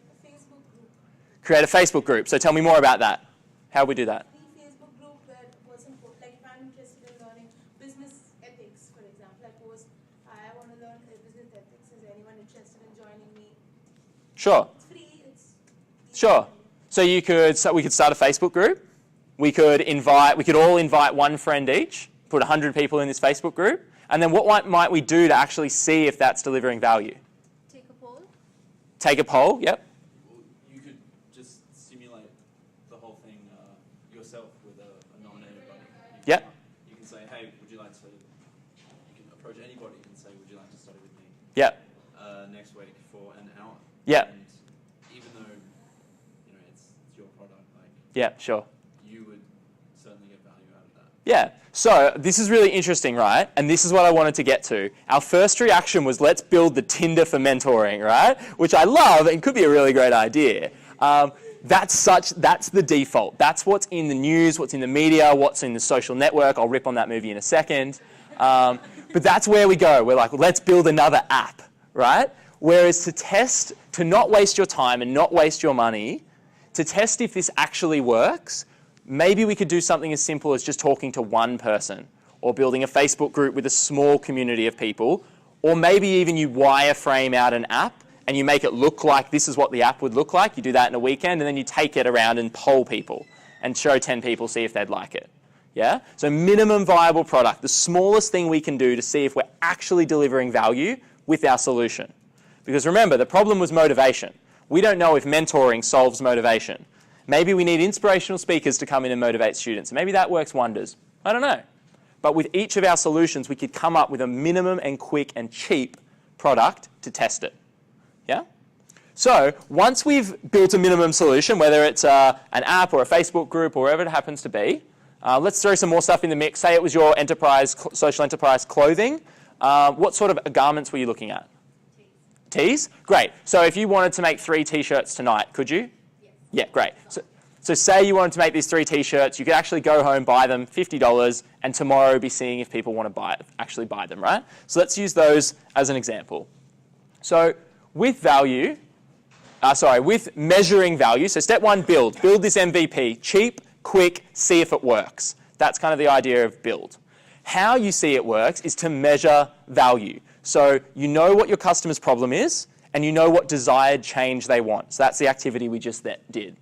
Create a Facebook group. So tell me more about that. How do we do that? The Facebook group where a person, like if I'm interested in learning business ethics, for example, I post, I want to learn business ethics. Is anyone interested in joining me? Sure. It's free. It's Sure. So we could start a Facebook group. We could all invite one friend each, put 100 people in this Facebook group, and then what might we do to actually see if that's delivering value? Take a poll. Take a poll, yep. You could just simulate the whole thing yourself with a nominated buddy. Yep. You can say, hey, would you like to, you can approach anybody and say, would you like to study with me? Yep. Next week for an hour. Yep. And even though, it's your product, like, Yeah, sure. you would certainly get value out of that. Yeah, so this is really interesting, right? And this is what I wanted to get to. Our first reaction was, let's build the Tinder for mentoring, right? Which I love and could be a really great idea. That's the default. That's what's in the news, what's in the media, what's in the social network. I'll rip on that movie in a second. But that's where we go. We're like, well, let's build another app, right? Whereas to test, to not waste your time and not waste your money, to test if this actually works, maybe we could do something as simple as just talking to one person, or building a Facebook group with a small community of people, or maybe even you wireframe out an app and you make it look like this is what the app would look like. You do that in a weekend, and then you take it around and poll people and show 10 people, see if they'd like it. Yeah? So minimum viable product, the smallest thing we can do to see if we're actually delivering value with our solution. Because remember, the problem was motivation. We don't know if mentoring solves motivation. Maybe we need inspirational speakers to come in and motivate students. Maybe that works wonders. I don't know. But with each of our solutions, we could come up with a minimum and quick and cheap product to test it. Yeah? So once we've built a minimum solution, whether it's an app or a Facebook group or wherever it happens to be, let's throw some more stuff in the mix. Say it was your enterprise, social enterprise clothing. What sort of garments were you looking at? Tees? Great. So if you wanted to make 3 T-shirts tonight, could you? Yes. Yeah, great. So say you wanted to make these 3 T-shirts, you could actually go home, buy them, $50, and tomorrow be seeing if people want to actually buy them, right? So let's use those as an example. So with measuring value, so step 1, build. Build this MVP. Cheap, quick, see if it works. That's kind of the idea of build. How you see it works is to measure value. So you know what your customer's problem is, and you know what desired change they want. So that's the activity we just did.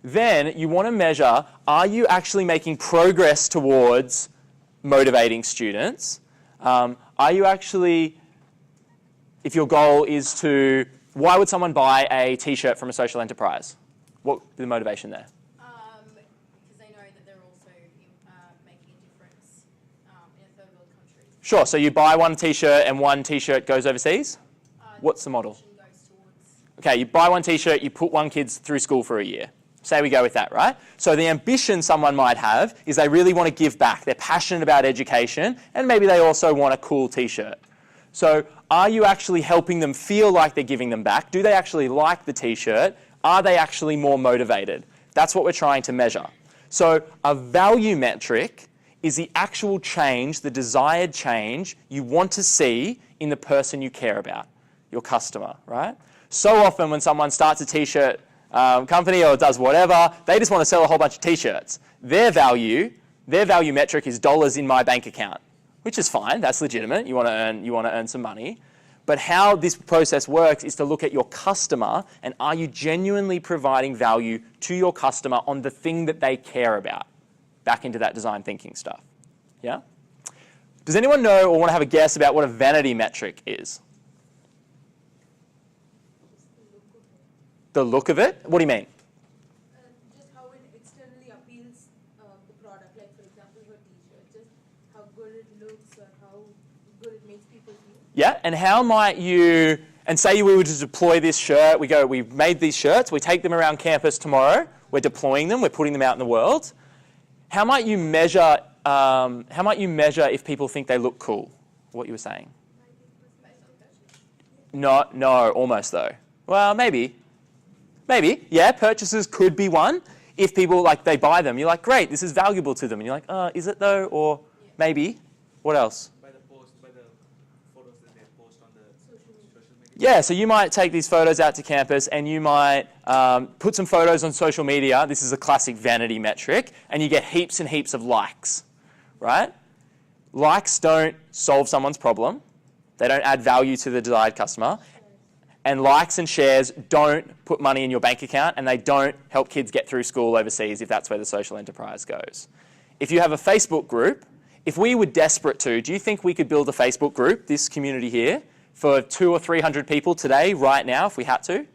Then you want to measure, are you actually making progress towards motivating students? Are you actually, if your goal is to, why would someone buy a T-shirt from a social enterprise? What would be the motivation there? Because they know that they're also making a difference in a third world country. Sure, so you buy one T-shirt and one T-shirt goes overseas? What's the model? Okay, you buy one T-shirt, you put one kid through school for a year. Say we go with that, right? So the ambition someone might have is they really want to give back. They're passionate about education, and maybe they also want a cool T-shirt. So are you actually helping them feel like they're giving them back? Do they actually like the T-shirt? Are they actually more motivated? That's what we're trying to measure. So a value metric is the actual change, the desired change you want to see in the person you care about, your customer, right? So often when someone starts a T-shirt company or does whatever, they just want to sell a whole bunch of T-shirts. Their value metric is dollars in my bank account, which is fine. That's legitimate. You want to earn some money. But how this process works is to look at your customer and are you genuinely providing value to your customer on the thing that they care about? Back into that design thinking stuff. Yeah? Does anyone know or want to have a guess about what a vanity metric is? The look of it? What do you mean? Just how it externally appeals the product. Like for example, your T-shirt, just how good it looks or how good it makes people feel. Yeah, and how might you, and say we were to deploy this shirt, we've made these shirts, we take them around campus tomorrow, we're deploying them, we're putting them out in the world. How might you measure if people think they look cool? What you were saying. No, almost though. Well, maybe. Yeah, purchases could be one. If people, like, they buy them, you're like, great, this is valuable to them. And you're like, is it though? Or maybe. What else? By the photos that they post on the social media. Yeah, so you might take these photos out to campus and you might put some photos on social media. This is a classic vanity metric. And you get heaps and heaps of likes, right? Likes don't solve someone's problem. They don't add value to the desired customer. And likes and shares don't put money in your bank account, and they don't help kids get through school overseas if that's where the social enterprise goes. If you have a Facebook group, if we were desperate to, do you think we could build a Facebook group, this community here, for 200 or 300 people today, right now, if we had to? Do you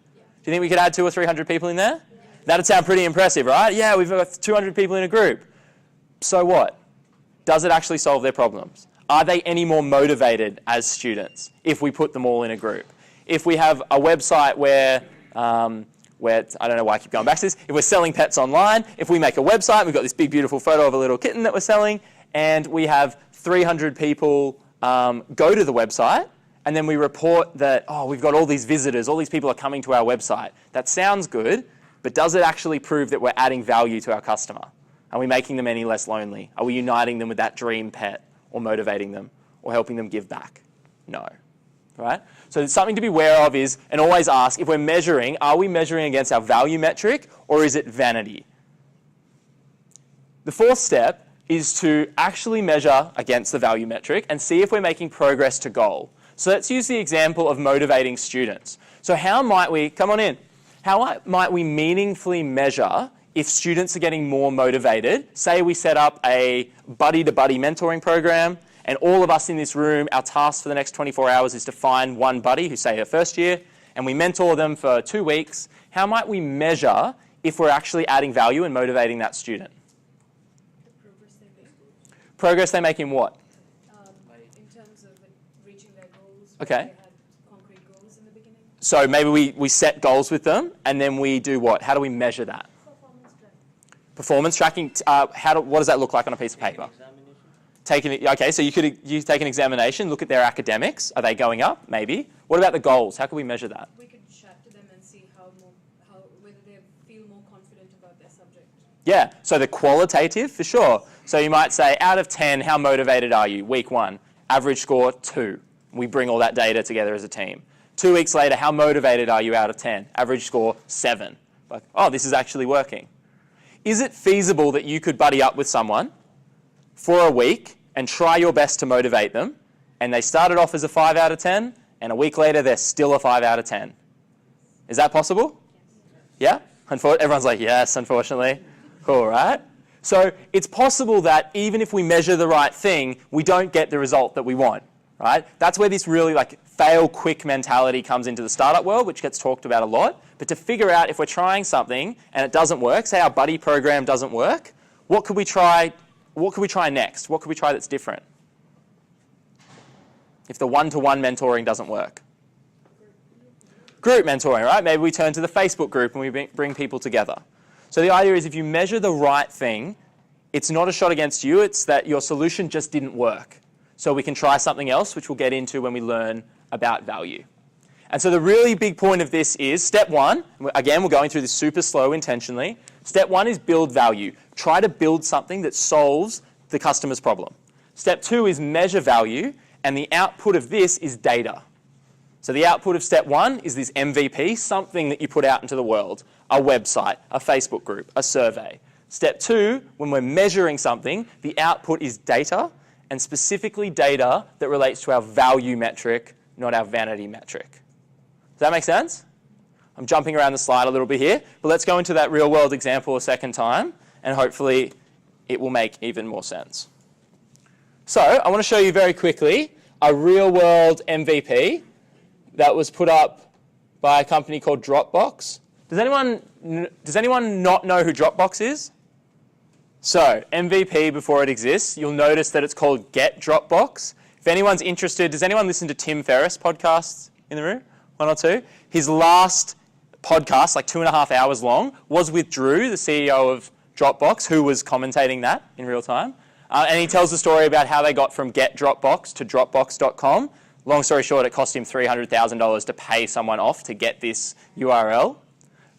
think we could add 200 or 300 people in there? That'd sound pretty impressive, right? Yeah, we've got 200 people in a group. So what? Does it actually solve their problems? Are they any more motivated as students if we put them all in a group? If we have a website where, I don't know why I keep going back to this, if we're selling pets online, if we make a website, we've got this big beautiful photo of a little kitten that we're selling, and we have 300 people go to the website, and then we report that, we've got all these visitors, all these people are coming to our website. That sounds good, but does it actually prove that we're adding value to our customer? Are we making them any less lonely? Are we uniting them with that dream pet, or motivating them, or helping them give back? No. Right? So something to be aware of is, and always ask, if we're measuring, are we measuring against our value metric or is it vanity? The fourth step is to actually measure against the value metric and see if we're making progress to goal. So let's use the example of motivating students. So how might we meaningfully measure if students are getting more motivated? Say we set up a buddy-to-buddy mentoring program, and all of us in this room, our task for the next 24 hours is to find one buddy who's, say, her first year, and we mentor them for 2 weeks. How might we measure if we're actually adding value and motivating that student? The progress they make. Progress they make in what? In terms of reaching their goals. Okay. They had concrete goals in the beginning. So maybe we set goals with them, and then we do what? How do we measure that? Performance tracking. What does that look like on a piece of paper? Okay, so you take an examination, look at their academics. Are they going up? Maybe. What about the goals? How can we measure that? We could chat to them and see whether they feel more confident about their subject. Yeah, so the qualitative, for sure. So you might say, out of 10, how motivated are you? Week 1, average score 2. We bring all that data together as a team. 2 weeks later, how motivated are you out of 10? Average score 7. Like, this is actually working. Is it feasible that you could buddy up with someone for a week and try your best to motivate them, and they started off as a 5 out of 10, and a week later they're still a 5 out of 10? Is that possible? Yeah? Everyone's like, yes, unfortunately. Cool, right? So it's possible that even if we measure the right thing, we don't get the result that we want, right? That's where this really fail quick mentality comes into the startup world, which gets talked about a lot. But to figure out if we're trying something and it doesn't work, say our buddy program doesn't work, what could we try next? What could we try that's different? If the one-to-one mentoring doesn't work. Group mentoring, right? Maybe we turn to the Facebook group and we bring people together. So the idea is if you measure the right thing, it's not a shot against you, it's that your solution just didn't work. So we can try something else, which we'll get into when we learn about value. And so the really big point of this is step 1, again, we're going through this super slow intentionally. Step 1 is build value. Try to build something that solves the customer's problem. Step 2 is measure value, and the output of this is data. So the output of step 1 is this MVP, something that you put out into the world, a website, a Facebook group, a survey. Step 2, when we're measuring something, the output is data, and specifically data that relates to our value metric, not our vanity metric. Does that make sense? I'm jumping around the slide a little bit here, but let's go into that real world example a second time, and hopefully it will make even more sense. So I want to show you very quickly a real world MVP that was put up by a company called Dropbox. Does anyone not know who Dropbox is? So MVP, before it exists, you'll notice that it's called Get Dropbox. If anyone's interested, does anyone listen to Tim Ferriss podcasts in the room? 1 or 2? His last podcast, 2.5 hours long, was with Drew, the CEO of Dropbox, who was commentating that in real time. And he tells the story about how they got from Get Dropbox to Dropbox.com. Long story short, it cost him $300,000 to pay someone off to get this URL.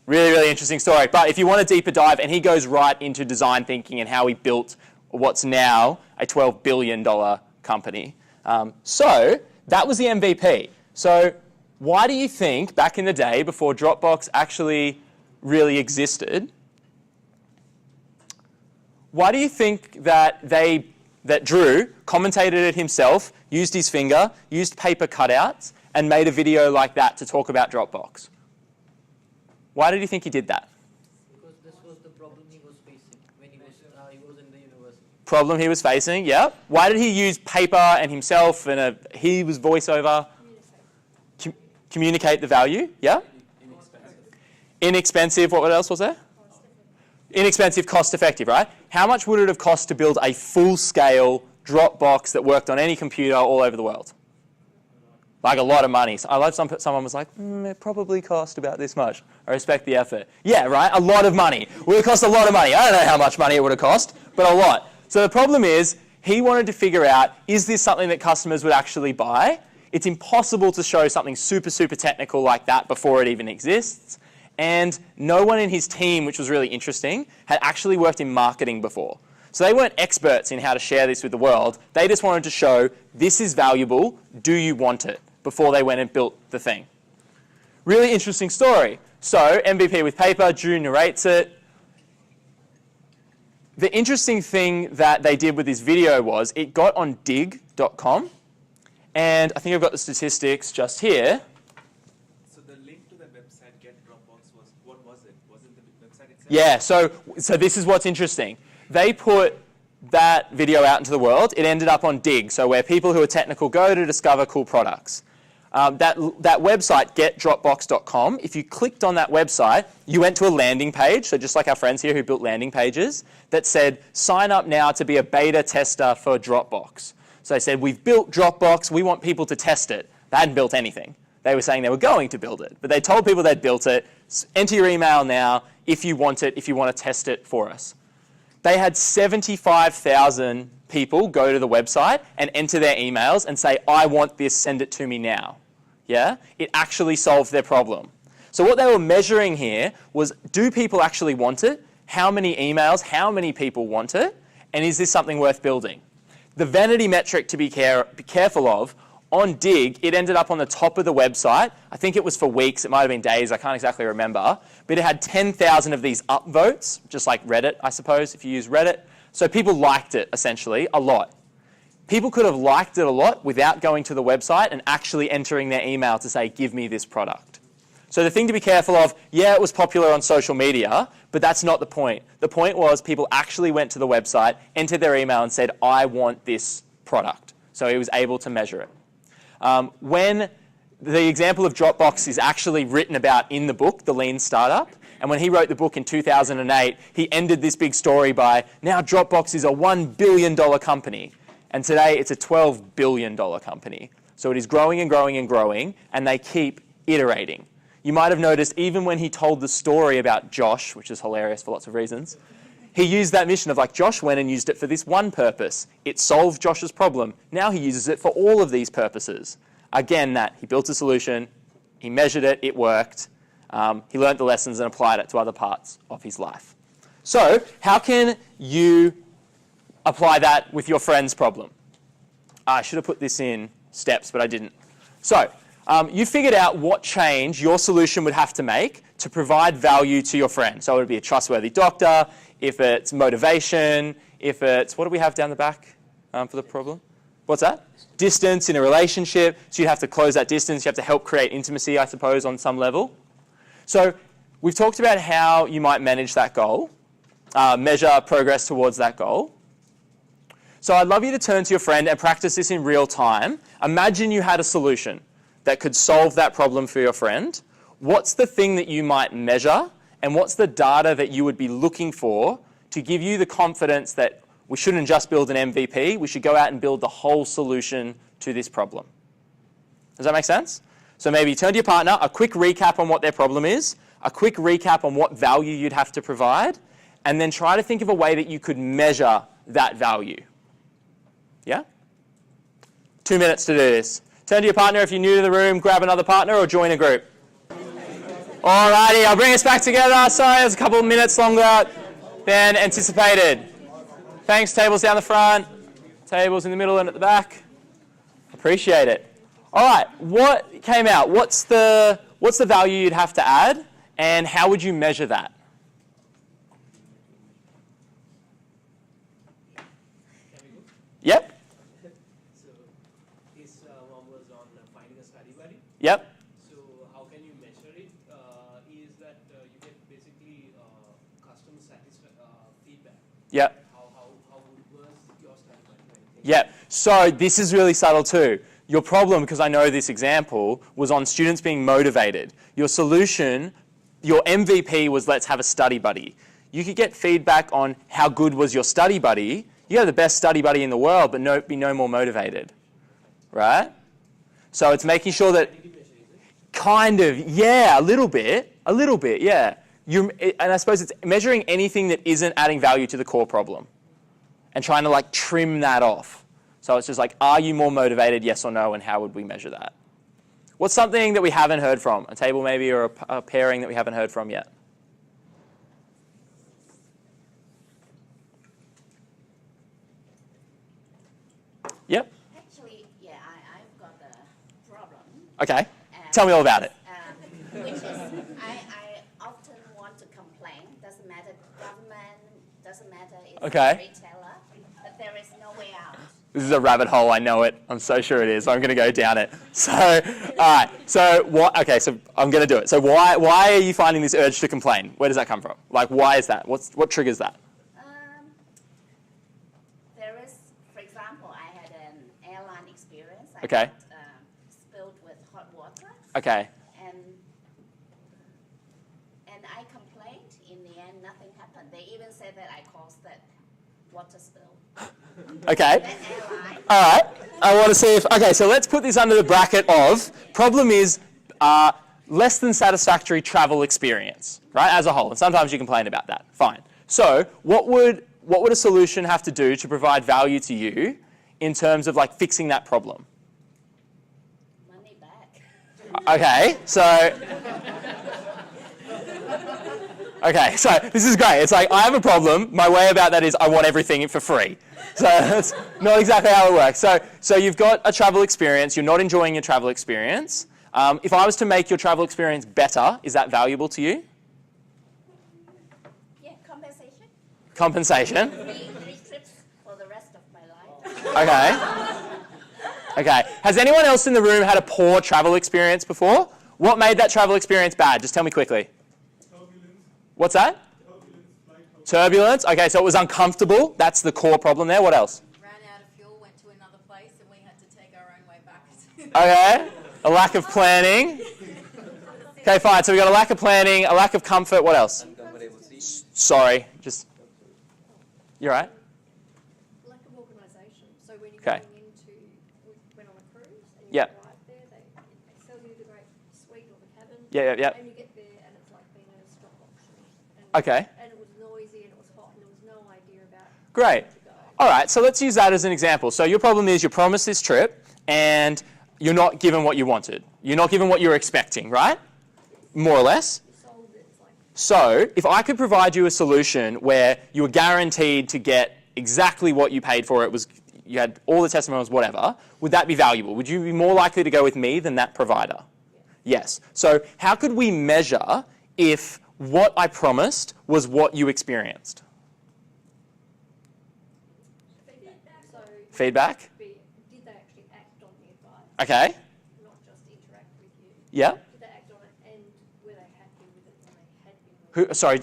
Really, really interesting story. But if you want a deeper dive, and he goes right into design thinking and how he built what's now a $12 billion company. So that was the MVP. So why do you think back in the day, before Dropbox actually really existed, why do you think that Drew commentated it himself, used his finger, used paper cutouts, and made a video like that to talk about Dropbox? Why did you think he did that? Because this was the problem he was facing when he was in the university. Problem he was facing, yeah. Why did he use paper and himself and he was voiceover? Communicate the value, yeah. Inexpensive, what else was there? Inexpensive, cost effective, right? How much would it have cost to build a full-scale Dropbox that worked on any computer all over the world? Like a lot of money. So I love someone was like, it probably cost about this much. I respect the effort. Yeah, right? A lot of money. Would have cost a lot of money. I don't know how much money it would have cost, but a lot. So the problem is, he wanted to figure out, is this something that customers would actually buy? It's impossible to show something super, super technical like that before it even exists. And no one in his team, which was really interesting, had actually worked in marketing before. So they weren't experts in how to share this with the world. They just wanted to show, this is valuable, do you want it? Before they went and built the thing. Really interesting story. So MVP with paper, Drew narrates it. The interesting thing that they did with this video was it got on dig.com. And I think I've got the statistics just here. So the link to the website, Get Dropbox, what was it? Was it the website itself? Yeah, so this is what's interesting. They put that video out into the world. It ended up on Dig, so where people who are technical go to discover cool products. That website, getdropbox.com, if you clicked on that website, you went to a landing page, so just like our friends here who built landing pages, that said, sign up now to be a beta tester for Dropbox. So they said, we've built Dropbox, we want people to test it. They hadn't built anything. They were saying they were going to build it, but they told people they'd built it. Enter your email now if you want it, if you want to test it for us. They had 75,000 people go to the website and enter their emails and say, I want this, send it to me now. Yeah? It actually solved their problem. So what they were measuring here was, do people actually want it? How many emails? How many people want it? And is this something worth building? The vanity metric to be careful of, on Dig, it ended up on the top of the website. I think it was for weeks. It might have been days. I can't exactly remember. But it had 10,000 of these upvotes, just like Reddit, I suppose, if you use Reddit. So people liked it, essentially, a lot. People could have liked it a lot without going to the website and actually entering their email to say, give me this product. So the thing to be careful of, yeah, it was popular on social media, but that's not the point. The point was people actually went to the website, entered their email and said, I want this product. So he was able to measure it. When the example of Dropbox is actually written about in the book, The Lean Startup, and when he wrote the book in 2008, he ended this big story by, now Dropbox is a $1 billion company. And today it's a $12 billion company. So it is growing and growing and growing, and they keep iterating. You might have noticed even when he told the story about Josh, which is hilarious for lots of reasons, he used that mission of like, Josh went and used it for this one purpose. It solved Josh's problem. Now he uses it for all of these purposes. Again, that he built a solution, he measured it, it worked. He learned the lessons and applied it to other parts of his life. So how can you apply that with your friend's problem? I should have put this in steps, but I didn't. So you figured out what change your solution would have to make to provide value to your friend. So it would be a trustworthy doctor, if it's motivation, if it's, what do we have down the back for the problem? What's that? Distance in a relationship. So you have to close that distance. You have to help create intimacy, I suppose, on some level. So we've talked about how you might manage that goal, measure progress towards that goal. So I'd love you to turn to your friend and practice this in real time. Imagine you had a solution that could solve that problem for your friend. What's the thing that you might measure? And what's the data that you would be looking for to give you the confidence that we shouldn't just build an MVP, we should go out and build the whole solution to this problem? Does that make sense? So maybe turn to your partner, a quick recap on what their problem is, a quick recap on what value you'd have to provide, and then try to think of a way that you could measure that value. Yeah? 2 minutes to do this. Turn to your partner if you're new to the room, grab another partner or join a group. Alrighty, I'll bring us back together. Sorry, it was a couple of minutes longer than anticipated. Thanks, tables down the front, tables in the middle and at the back. Appreciate it. All right, what came out? What's the value you'd have to add, and how would you measure that? Yep. So this one was on finding a study buddy. Yep. So how can you measure it? Is that you get basically customer feedback. Yep. How good was your study buddy? Yep. So this is really subtle too. Your problem, because I know this example, was on students being motivated. Your solution, your MVP was let's have a study buddy. You could get feedback on how good was your study buddy. You have the best study buddy in the world, but be no more motivated, right? So it's making sure that, kind of, yeah, a little bit, yeah. And I suppose it's measuring anything that isn't adding value to the core problem and trying to like trim that off. So it's just like, are you more motivated, yes or no, and how would we measure that? What's something that we haven't heard from? A table maybe, or a pairing that we haven't heard from yet? Yep. Actually, yeah, I've got a problem. Okay. Tell me all about it. Which is, I often want to complain. Doesn't matter government, doesn't matter it's Okay. a retailer, but there is no way out. This is a rabbit hole, I know it. I'm so sure it is. I'm going to go down it. So, all right. So, what? Okay, so I'm going to do it. So why are you finding this urge to complain? Where does that come from? Like, why is that? What triggers that? There is, for example, I had an airline experience. I Okay. got spilled with hot water. Okay. And I complained. In the end, nothing happened. They even said that I caused that water spill. Okay. All right. I want to see if, okay, so let's put this under the bracket of problem is less than satisfactory travel experience, right, as a whole. And sometimes you complain about that. Fine. So what would a solution have to do to provide value to you in terms of like fixing that problem? Money back. Okay, so this is great. It's like, I have a problem. My way about that is I want everything for free. So that's not exactly how it works. So you've got a travel experience. You're not enjoying your travel experience. If I was to make your travel experience better, is that valuable to you? Yeah, compensation. Compensation. 3 trips for the rest of my life. Okay. Okay. Has anyone else in the room had a poor travel experience before? What made that travel experience bad? Just tell me quickly. What's that? Turbulence. Okay, so it was uncomfortable. That's the core problem there. What else? Ran out of fuel, went to another place, and we had to take our own way back. Okay. A lack of planning. Okay, fine. So we got a lack of planning, a lack of comfort. What else? Sorry. Just. You're right. Lack of organisation. So when you're Okay. going into, we went on a cruise and you Yep. arrive there, they sell you the great suite or the cabin. Yeah. And you get there and it's like being in a stock auction. And Okay. And it was noisy and it was hot and there was no idea about Great. where to go. All right, so let's use that as an example. So your problem is you promised this trip and you're not given what you wanted. You're not given what you were expecting, right? More or less. So if I could provide you a solution where you were guaranteed to get exactly what you paid for, you had all the testimonials, whatever, would that be valuable? Would you be more likely to go with me than that provider? Yes. So how could we measure if what I promised was what you experienced? Feedback? Did they actually act on the advice? Okay. Not just interact with you. Yeah. Did they act on it and were they happy with it when they had been with Who? Sorry,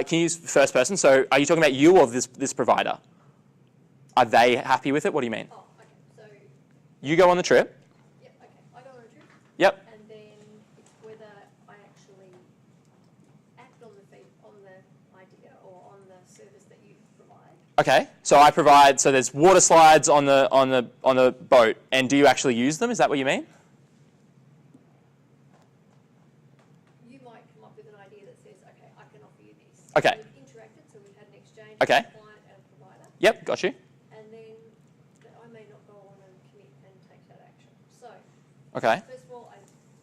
can you use first person? So are you talking about you or this provider? Are they happy with it? What do you mean? Oh, okay. So, You go on the trip. yeah, okay. I go on a trip. Yep. And then it's whether I actually act on the idea or on the service that you provide. Okay. So I provide. So there's water slides on the boat, and do you actually use them? Is that what you mean? You might come up with an idea that says, okay, I can offer you this. Okay. We've interacted, so we've had an exchange Okay. with a client and a provider. Yep. Got you. And then I may not go on and commit and take that action. So Okay. First of all,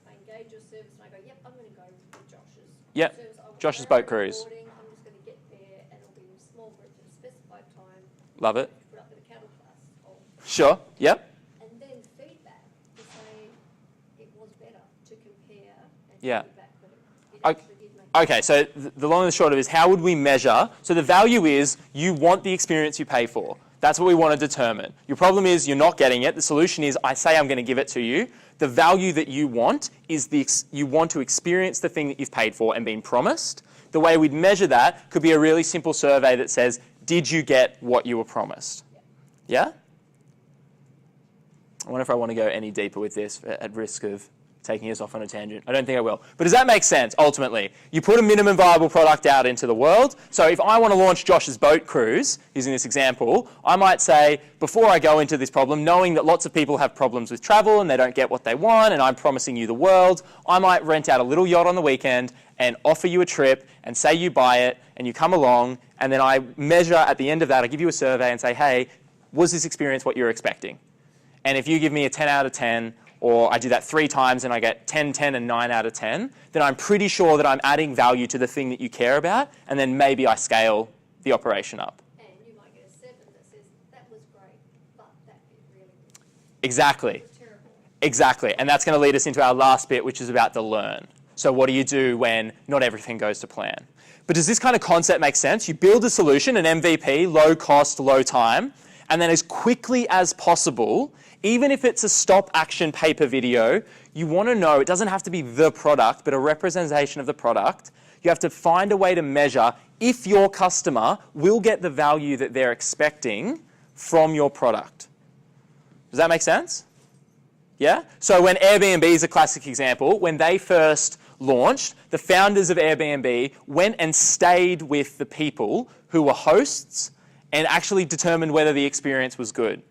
I engage your service and I go, yep, I'm going to go with Josh's Yep. service. I will Josh's go boat cruise. recording, I'm just going to get there and it'll be in a small group at a specified time. Love it. Put up with a cattle class. Sure. Yep. And then feedback to say it was better to compare and Yeah. feedback that it actually did make Okay, so the long and the short of it is how would we measure? So the value is you want the experience you pay for. That's what we want to determine. Your problem is you're not getting it. The solution is I say I'm going to give it to you. The value that you want is you want to experience the thing that you've paid for and been promised. The way we'd measure that could be a really simple survey that says, did you get what you were promised? Yeah? I wonder if I want to go any deeper with this at risk of taking us off on a tangent. I don't think I will. But does that make sense, ultimately? You put a minimum viable product out into the world. So if I want to launch Josh's boat cruise, using this example, I might say, before I go into this problem, knowing that lots of people have problems with travel and they don't get what they want, and I'm promising you the world, I might rent out a little yacht on the weekend and offer you a trip and say you buy it and you come along, and then I measure at the end of that, I give you a survey and say, hey, was this experience what you were expecting? And if you give me a 10 out of 10, or I do that 3 times and I get 10, 10, and 9 out of 10, then I'm pretty sure that I'm adding value to the thing that you care about, and then maybe I scale the operation up. And you might get a 7 that says, that was great, but that bit really Exactly. was terrible. Exactly. And that's going to lead us into our last bit, which is about the learn. So what do you do when not everything goes to plan? But does this kind of concept make sense? You build a solution, an MVP, low cost, low time, and then as quickly as possible, even if it's a stop action paper video, you want to know, it doesn't have to be the product, but a representation of the product. You have to find a way to measure if your customer will get the value that they're expecting from your product. Does that make sense? Yeah? So when Airbnb is a classic example, when they first launched, the founders of Airbnb went and stayed with the people who were hosts and actually determined whether the experience was good.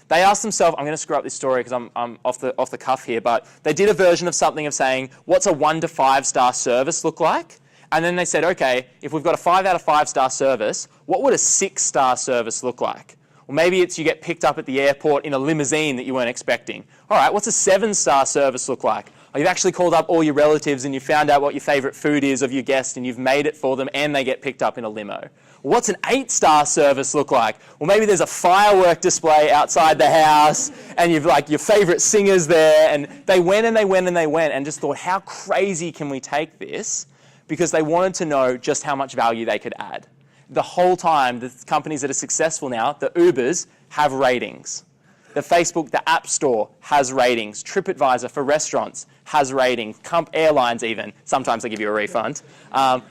They asked themselves, I'm going to screw up this story because I'm off the cuff here, but they did a version of something of saying, what's a 1 to 5 star service look like? And then they said, okay, if we've got a 5 out of 5 star service, what would a 6 star service look like? Or maybe it's you get picked up at the airport in a limousine that you weren't expecting. All right, what's a 7 star service look like? Or you've actually called up all your relatives and you found out what your favourite food is of your guest and you've made it for them and they get picked up in a limo. What's an 8 star service look like? Well, maybe there's a firework display outside the house and you've like your favourite singers there, and they went and they went and they went and just thought, how crazy can we take this? Because they wanted to know just how much value they could add. The whole time, the companies that are successful now, the Ubers, have ratings. The Facebook, the App Store has ratings. TripAdvisor for restaurants has ratings. Airlines even, sometimes they give you a refund.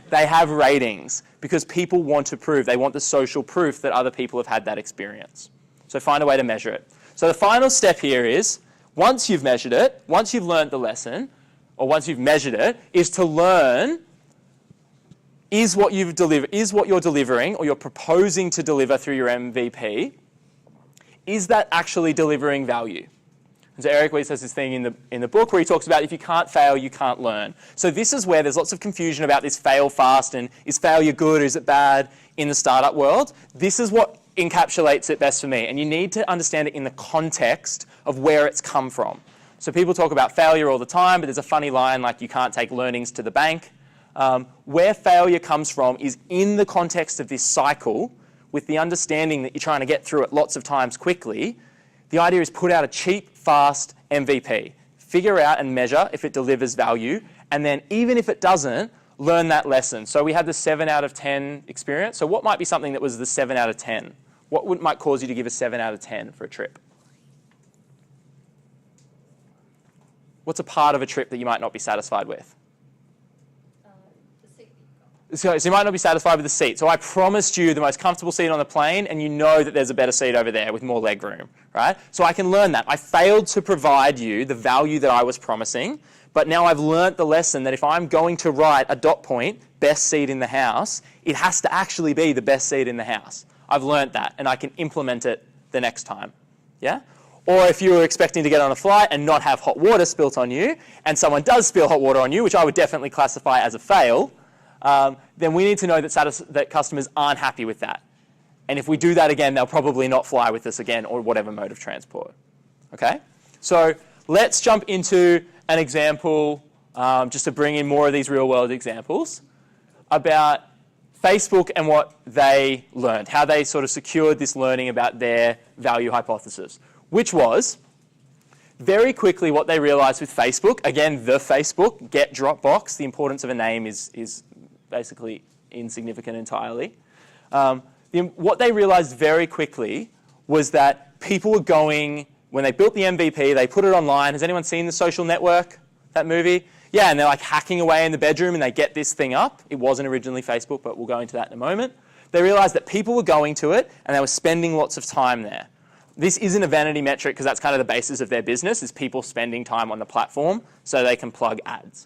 They have ratings because people want to prove, they want the social proof that other people have had that experience. So find a way to measure it. So the final step here is, once you've measured it, once you've learned the lesson, or once you've measured it, is to learn, is what you're delivering or you're proposing to deliver through your MVP, is that actually delivering value? And so Eric Weiss has this thing in the book where he talks about if you can't fail, you can't learn. So this is where there's lots of confusion about this fail fast and is failure good or is it bad in the startup world. This is what encapsulates it best for me. And you need to understand it in the context of where it's come from. So people talk about failure all the time, but there's a funny line like you can't take learnings to the bank. Where failure comes from is in the context of this cycle, with the understanding that you're trying to get through it lots of times quickly. The idea is put out a cheap, fast MVP. Figure out and measure if it delivers value, and then even if it doesn't, learn that lesson. So we had the 7 out of 10 experience. So what might be something that was the 7 out of 10? What might cause you to give a 7 out of 10 for a trip? What's a part of a trip that you might not be satisfied with? So you might not be satisfied with the seat. So I promised you the most comfortable seat on the plane, and you know that there's a better seat over there with more leg room, right? So I can learn that. I failed to provide you the value that I was promising, but now I've learnt the lesson that if I'm going to write a dot point, best seat in the house, it has to actually be the best seat in the house. I've learnt that, and I can implement it the next time, yeah? Or if you were expecting to get on a flight and not have hot water spilt on you, and someone does spill hot water on you, which I would definitely classify as a fail, then we need to know that customers aren't happy with that. And if we do that again, they'll probably not fly with us again or whatever mode of transport. Okay? So let's jump into an example, just to bring in more of these real-world examples, about Facebook and what they learned, how they sort of secured this learning about their value hypothesis, which was very quickly what they realized with Facebook, again, the Facebook, get Dropbox, the importance of a name is basically insignificant entirely. What they realized very quickly was that people were going, when they built the MVP, they put it online. Has anyone seen The Social Network, that movie? Yeah, and they're like hacking away in the bedroom and they get this thing up. It wasn't originally Facebook, but we'll go into that in a moment. They realized that people were going to it and they were spending lots of time there. This isn't a vanity metric because that's kind of the basis of their business, is people spending time on the platform so they can plug ads.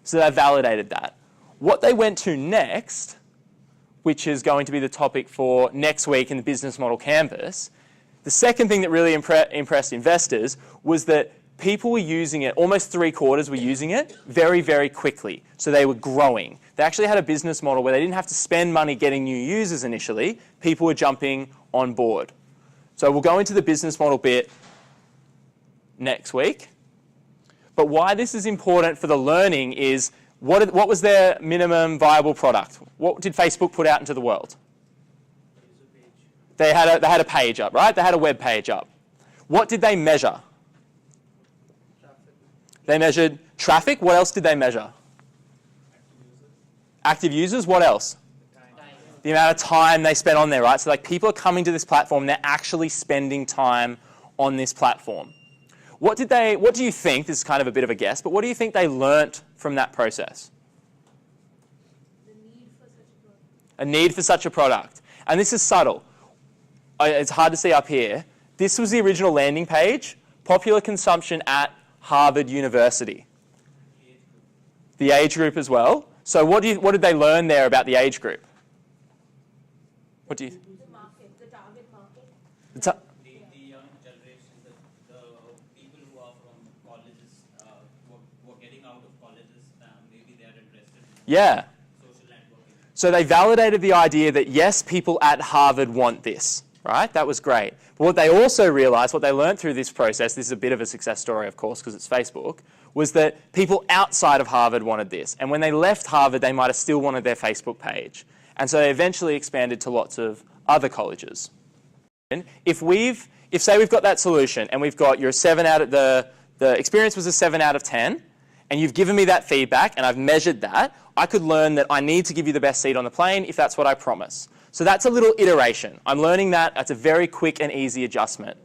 So they validated that. What they went to next, which is going to be the topic for next week in the Business Model Canvas, the second thing that really impressed investors was that people were using it, almost 3/4 were using it very, very quickly. So they were growing. They actually had a business model where they didn't have to spend money getting new users initially. People were jumping on board. So we'll go into the business model bit next week. But why this is important for the learning is, what was their minimum viable product? What did Facebook put out into the world? They had a page up, right? They had a web page up. What did they measure? They measured traffic. What else did they measure? Active users. What else? The amount of time they spent on there, right? So like people are coming to this platform, they're actually spending time on this platform. What do you think, this is kind of a bit of a guess, but what do you think they learnt from that process? A need for such a product. And this is subtle. It's hard to see up here. This was the original landing page, popular consumption at Harvard University. The age group as well. So what did they learn there about the age group? What do you? The market, the target market. The young generation, the people who are from colleges, who are getting out of colleges, maybe they are interested in social networking. So they validated the idea that yes, people at Harvard want this, right? That was great. But what they also realized, what they learned through this process, this is a bit of a success story, of course, because it's Facebook, was that people outside of Harvard wanted this. And when they left Harvard, they might have still wanted their Facebook page. And so they eventually expanded to lots of other colleges. If say we've got that solution and we've got your 7 out of the experience was a 7 out of 10, and you've given me that feedback and I've measured that, I could learn that I need to give you the best seat on the plane if that's what I promise. So that's a little iteration. I'm learning that. That's a very quick and easy adjustment.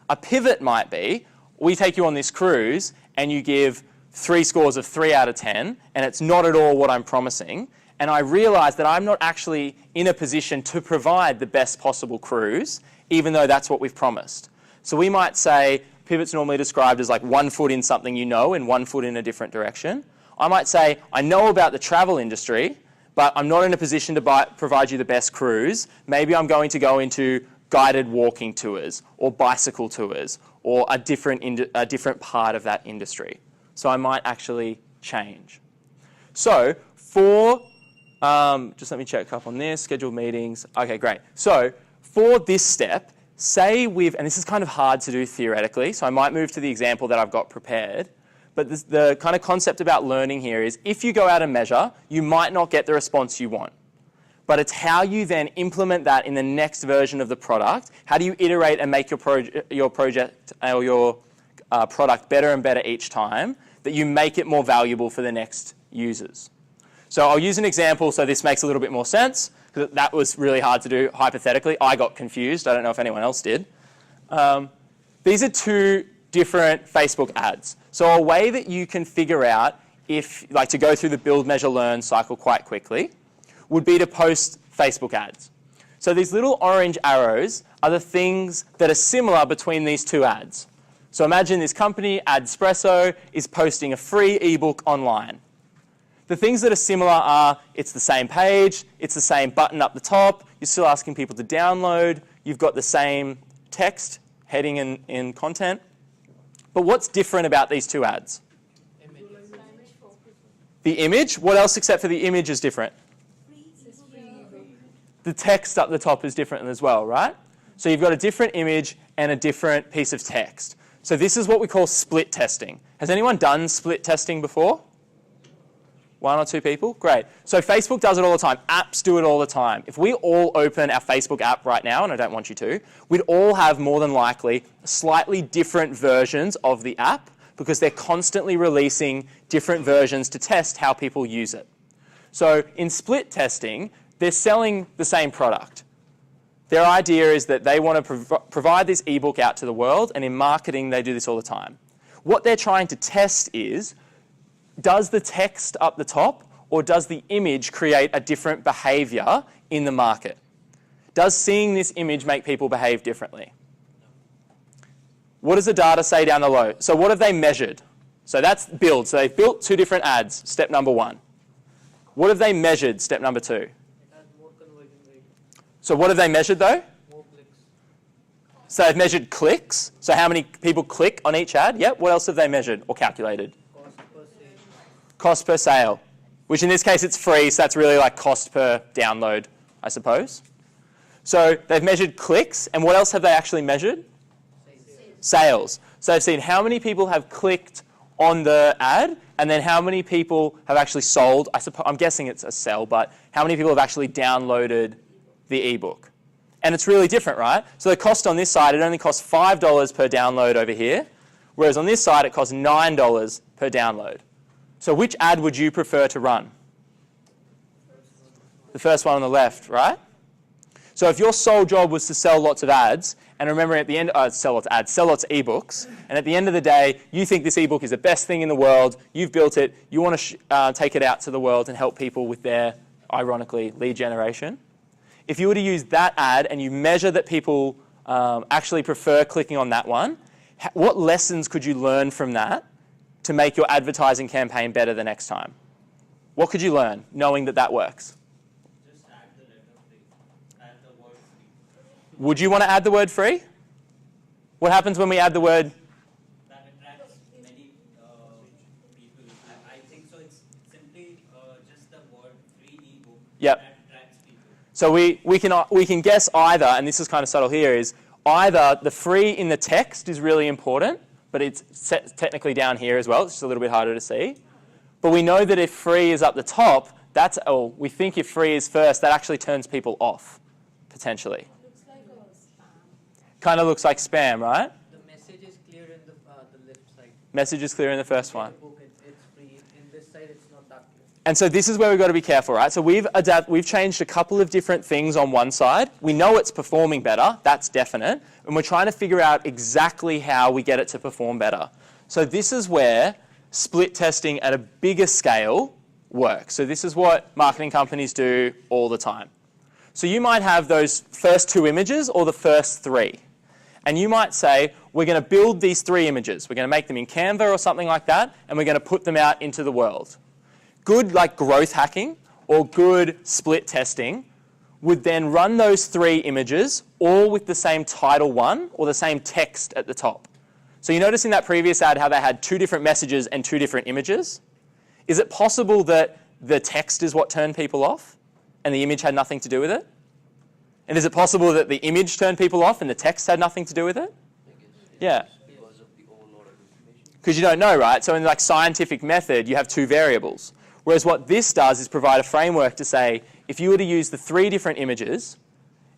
A pivot might be, we take you on this cruise and you give 3 scores of 3 out of 10, and it's not at all what I'm promising. And I realize that I'm not actually in a position to provide the best possible cruise, even though that's what we've promised. So we might say, pivot's normally described as like 1 foot in something you know and 1 foot in a different direction. I might say, I know about the travel industry, but I'm not in a position to provide you the best cruise. Maybe I'm going to go into guided walking tours or bicycle tours or a different part of that industry. So I might actually change. So just let me check up on this, scheduled meetings. Okay, great. So for this step, say and this is kind of hard to do theoretically, so I might move to the example that I've got prepared. But the kind of concept about learning here is if you go out and measure, you might not get the response you want. But it's how you then implement that in the next version of the product. How do you iterate and make your project or your product better and better each time, that you make it more valuable for the next users? So I'll use an example so this makes a little bit more sense, because that was really hard to do hypothetically. I got confused. I don't know if anyone else did. These are 2 different Facebook ads. So a way that you can figure out to go through the build, measure, learn cycle quite quickly would be to post Facebook ads. So these little orange arrows are the things that are similar between these 2 ads. So imagine this company, AdEspresso, is posting a free ebook online. The things that are similar are it's the same page, it's the same button up the top, you're still asking people to download, you've got the same text, heading and content. But what's different about these 2 ads? The image. What else except for the image is different? The text up the top is different as well, right? So you've got a different image and a different piece of text. So this is what we call split testing. Has anyone done split testing before? One or two people? Great. So Facebook does it all the time. Apps do it all the time. If we all open our Facebook app right now, and I don't want you to, we'd all have more than likely slightly different versions of the app because they're constantly releasing different versions to test how people use it. So in split testing, they're selling the same product. Their idea is that they want to provide this ebook out to the world, and in marketing, they do this all the time. What they're trying to test is, does the text up the top or does the image create a different behavior in the market? Does seeing this image make people behave differently? What does the data say down the low? So what have they measured? So that's build. So they've built 2 different ads, step number 1. What have they measured, step number 2? So what have they measured though? More clicks. So they've measured clicks. So how many people click on each ad? Yep. What else have they measured or calculated? Cost per sale. Cost per sale, which in this case it's free, so that's really like cost per download, I suppose. So they've measured clicks, and what else have they actually measured? Sales. So they've seen how many people have clicked on the ad, and then how many people have actually sold. I'm guessing it's a sell, but how many people have actually downloaded the ebook? And it's really different, right? So the cost on this side, it only costs $5 per download over here, whereas on this side it costs $9 per download. So which ad would you prefer to run? The first one on the left, right? So if your sole job was to sell lots of ads, and remember at the end, sell lots of ads, sell lots of ebooks, and at the end of the day, you think this ebook is the best thing in the world, you've built it, you want to take it out to the world and help people with their, ironically, lead generation. If you were to use that ad and you measure that people actually prefer clicking on that one, what lessons could you learn from that to make your advertising campaign better the next time? What could you learn knowing that that works? Just add the letter free. Add the word free. Would you want to add the word free? What happens when we add the word? That attracts many people. I think so. It's simply just the word free ebook. Yep. That attracts people. So we can guess either, and this is kind of subtle here, is either the free in the text is really important, but it's technically down here as well. It's just a little bit harder to see. But we know that if free is up the top, we think if free is first, that actually turns people off, potentially. Looks like a spam. Kind of looks like spam, right? The message is clear in the left side. Message is clear in the first one. It's free. In this side, it's not that clear. And so this is where we've got to be careful, right? So we've changed a couple of different things on one side. We know it's performing better, that's definite, and we're trying to figure out exactly how we get it to perform better. So this is where split testing at a bigger scale works. So this is what marketing companies do all the time. So you might have those first 2 images or the first 3. And you might say, we're going to build these 3 images. We're going to make them in Canva or something like that, and we're going to put them out into the world. Good like growth hacking or good split testing would then run those 3 images all with the same title 1 or the same text at the top. So you notice in that previous ad how they had 2 different messages and 2 different images? Is it possible that the text is what turned people off and the image had nothing to do with it? And is it possible that the image turned people off and the text had nothing to do with it? Yeah. Because you don't know, right? So in like scientific method, you have 2 variables. Whereas what this does is provide a framework to say, if you were to use the 3 different images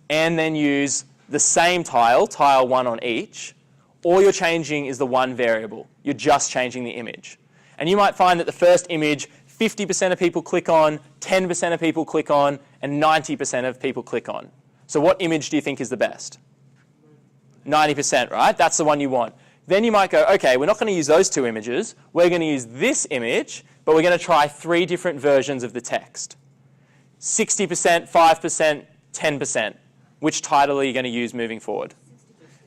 and then use the same tile 1 on each, all you're changing is the 1 variable. You're just changing the image. And you might find that the first image, 50% of people click on, 10% of people click on, and 90% of people click on. So what image do you think is the best? 90%, right? That's the one you want. Then you might go, okay, we're not going to use those 2 images. We're going to use this image, but we're going to try 3 different versions of the text. 60%, 5%, 10%. Which title are you going to use moving forward?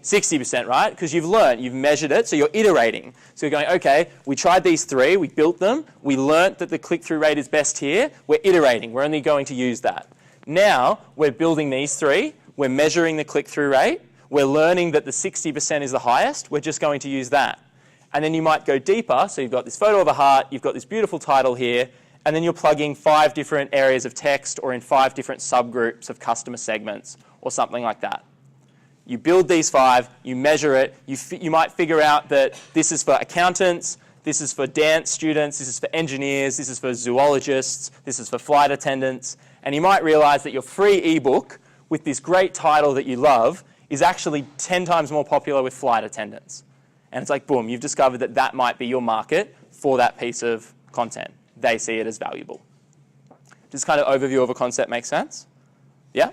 60%, right? Because you've learned, you've measured it, so you're iterating. So you're going, okay, we tried these 3, we built them, we learnt that the click-through rate is best here, we're iterating, we're only going to use that. Now, we're building these 3, we're measuring the click-through rate, we're learning that the 60% is the highest, we're just going to use that. And then you might go deeper, so you've got this photo of a heart, you've got this beautiful title here, and then you're plugging 5 different areas of text or in 5 different subgroups of customer segments or something like that. You build these 5, you measure it, you might figure out that this is for accountants, this is for dance students, this is for engineers, this is for zoologists, this is for flight attendants, and you might realize that your free ebook with this great title that you love is actually 10 times more popular with flight attendants. And it's like, boom, you've discovered that that might be your market for that piece of content. They see it as valuable. Does this kind of overview of a concept make sense? Yeah?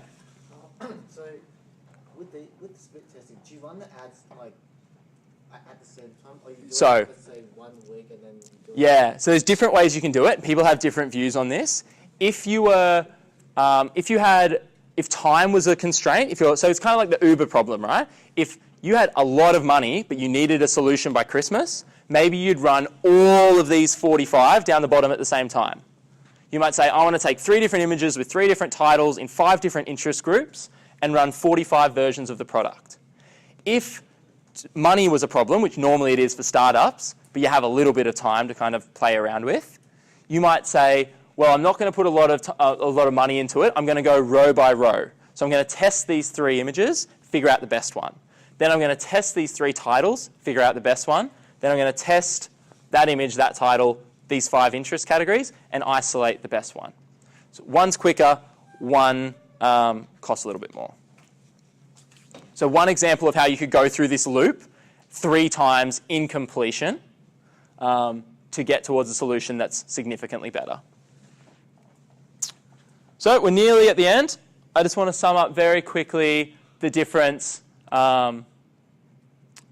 So with the split testing, do you run the ads like at the same time, or you do So, it, let's say 1 week and then you do yeah, so there's different ways you can do it. People have different views on this. If you were, if time was a constraint, so it's kind of like the Uber problem, right? If you had a lot of money, but you needed a solution by Christmas, maybe you'd run all of these 45 down the bottom at the same time. You might say, I want to take 3 different images with 3 different titles in 5 different interest groups and run 45 versions of the product. If money was a problem, which normally it is for startups, but you have a little bit of time to kind of play around with, you might say, well, I'm not going to put a lot of money into it. I'm going to go row by row. So I'm going to test these 3 images, figure out the best one. Then I'm going to test these 3 titles, figure out the best one. Then I'm going to test that image, that title, these 5 interest categories, and isolate the best one. So one's quicker, one costs a little bit more. So one example of how you could go through this loop 3 times in completion to get towards a solution that's significantly better. So we're nearly at the end. I just want to sum up very quickly the difference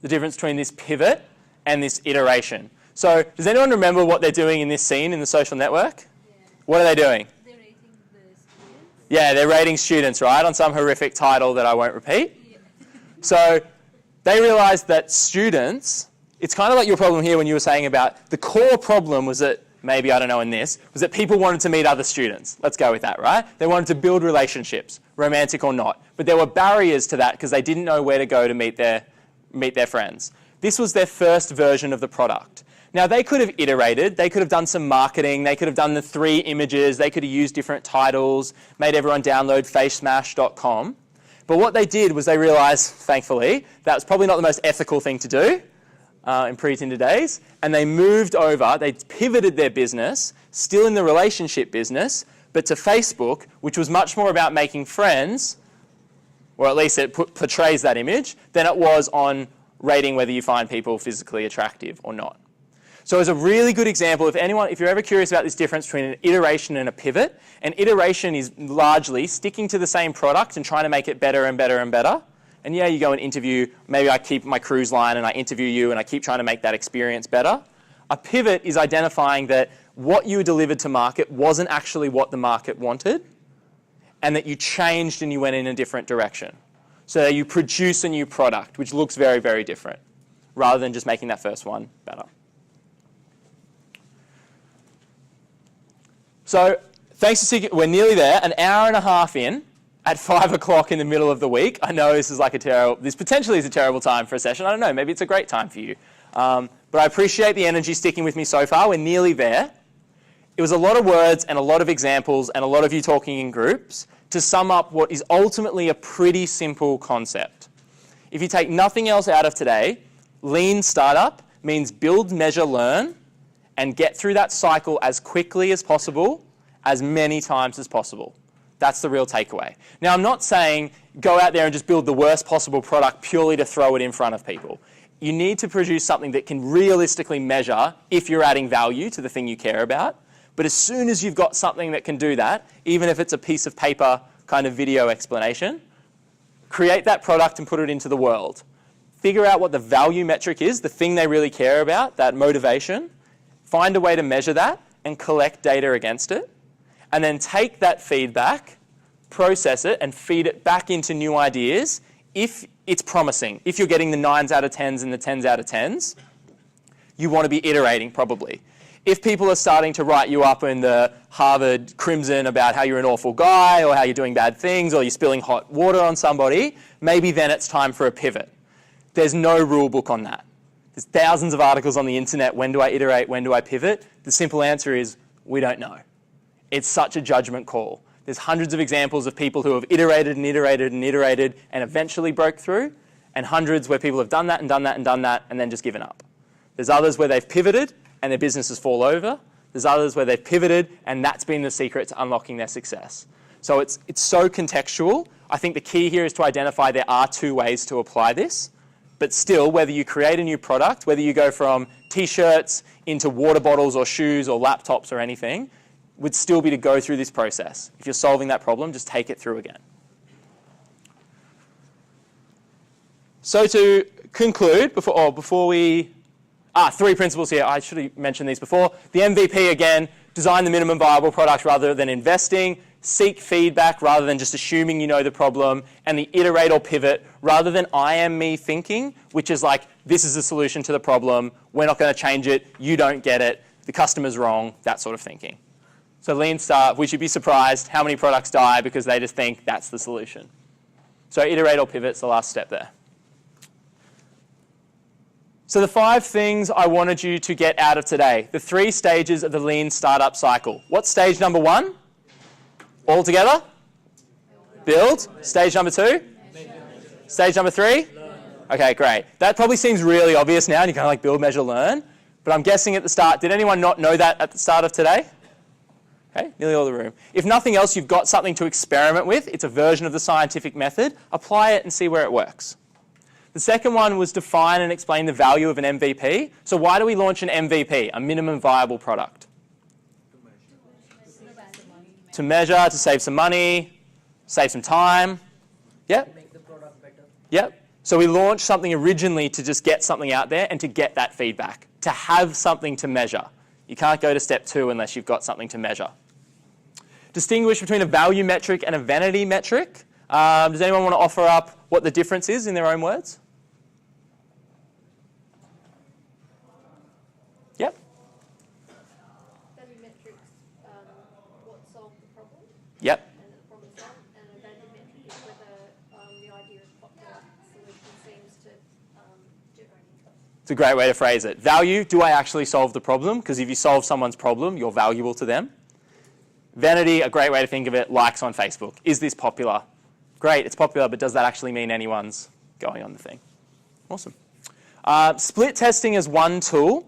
between this pivot and this iteration. So does anyone remember what they're doing in this scene in the social network? Yeah. What are they doing? They're rating the students. Yeah, they're rating students, right, on some horrific title that I won't repeat. Yeah. So they realized that students, it's kind of like your problem here when you were saying about the core problem was that, maybe, I don't know, in this, was that people wanted to meet other students. Let's go with that, right? They wanted to build relationships, romantic or not. But there were barriers to that because they didn't know where to go to meet their friends. This was their first version of the product. Now, they could have iterated. They could have done some marketing. They could have done the 3 images. They could have used different titles, made everyone download FaceMash.com. But what they did was they realized, thankfully, that was probably not the most ethical thing to do in pre-Tinder days. And they moved over. They pivoted their business, still in the relationship business, but to Facebook, which was much more about making friends, or at least it portrays that image, than it was on rating whether you find people physically attractive or not. So as a really good example, if you're ever curious about this difference between an iteration and a pivot, an iteration is largely sticking to the same product and trying to make it better and better and better. And yeah, you go and interview, maybe I keep my cruise line and I interview you and I keep trying to make that experience better. A pivot is identifying that what you delivered to market wasn't actually what the market wanted and that you changed and you went in a different direction. So that you produce a new product which looks very, very different rather than just making that first one better. So thanks to Sig, we're nearly there, an hour and a half in at 5 o'clock in the middle of the week. I know this potentially is a terrible time for a session. I don't know, maybe it's a great time for you. But I appreciate the energy sticking with me so far. We're nearly there. It was a lot of words and a lot of examples and a lot of you talking in groups to sum up what is ultimately a pretty simple concept. If you take nothing else out of today, lean startup means build, measure, learn, and get through that cycle as quickly as possible, as many times as possible. That's the real takeaway. Now, I'm not saying go out there and just build the worst possible product purely to throw it in front of people. You need to produce something that can realistically measure if you're adding value to the thing you care about. But as soon as you've got something that can do that, even if it's a piece of paper kind of video explanation, create that product and put it into the world. Figure out what the value metric is, the thing they really care about, that motivation. Find a way to measure that and collect data against it. And then take that feedback, process it, and feed it back into new ideas if it's promising. If you're getting the 9s out of 10s and the 10s out of 10s, you want to be iterating probably. If people are starting to write you up in the Harvard Crimson about how you're an awful guy or how you're doing bad things or you're spilling hot water on somebody, maybe then it's time for a pivot. There's no rule book on that. There's thousands of articles on the internet. When do I iterate? When do I pivot? The simple answer is we don't know. It's such a judgment call. There's hundreds of examples of people who have iterated and iterated and iterated and eventually broke through, and hundreds where people have done that and done that and done that and then just given up. There's others where they've pivoted and their businesses fall over. There's others where they've pivoted and that's been the secret to unlocking their success. So it's so contextual. I think the key here is to identify there are two ways to apply this. But still, whether you create a new product, whether you go from t-shirts into water bottles or shoes or laptops or anything, would still be to go through this process. If you're solving that problem, just take it through again. So to conclude, before we... three principles here. I should have mentioned these before. The MVP, again, design the minimum viable product rather than investing. Seek feedback rather than just assuming you know the problem. And the iterate or pivot rather than I am me thinking, which is like, this is the solution to the problem. We're not going to change it. You don't get it. The customer's wrong. That sort of thinking. So lean startup, we should be surprised how many products die because they just think that's the solution. So iterate or pivot's the last step there. So the 5 things I wanted you to get out of today, the 3 stages of the lean startup cycle. What's stage number 1? All together? Build. Stage number 2? Stage number 3? Okay, great. That probably seems really obvious now, and you kind of like build, measure, learn. But I'm guessing at the start, did anyone not know that at the start of today? Okay, nearly all the room. If nothing else, you've got something to experiment with. It's a version of the scientific method. Apply it and see where it works. The second one was define and explain the value of an MVP. So why do we launch an MVP, a minimum viable product? To measure, to save some money, save some time. Yep. Make the product better. Yep. So we launched something originally to just get something out there and to get that feedback, to have something to measure. You can't go to step 2 unless you've got something to measure. Distinguish between a value metric and a vanity metric. Does anyone want to offer up what the difference is in their own words? Yep. Value metrics, what solved the problem? Yep. And the problem solved. And a value metric is whether the idea of popular solution seems to generate interest. It's a great way to phrase it. Value, do I actually solve the problem? Because if you solve someone's problem, you're valuable to them. Vanity, a great way to think of it, likes on Facebook. Is this popular? Great, it's popular, but does that actually mean anyone's going on the thing? Awesome. Split testing is one tool.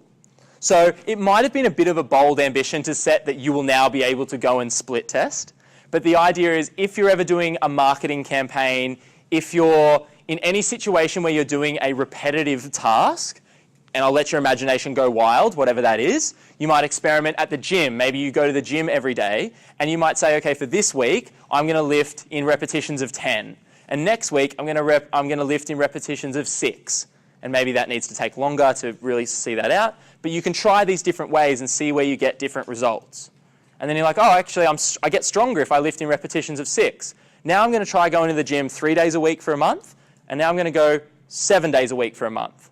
So it might have been a bit of a bold ambition to set that you will now be able to go and split test. But the idea is if you're ever doing a marketing campaign, if you're in any situation where you're doing a repetitive task, and I'll let your imagination go wild, whatever that is, you might experiment at the gym. Maybe you go to the gym every day, and you might say, okay, for this week, I'm going to lift in repetitions of 10. And next week, I'm going to lift in repetitions of 6. And maybe that needs to take longer to really see that out. But you can try these different ways and see where you get different results. And then you're like, oh, actually, I get stronger if I lift in repetitions of 6. Now I'm going to try going to the gym 3 days a week for a month. And now I'm going to go 7 days a week for a month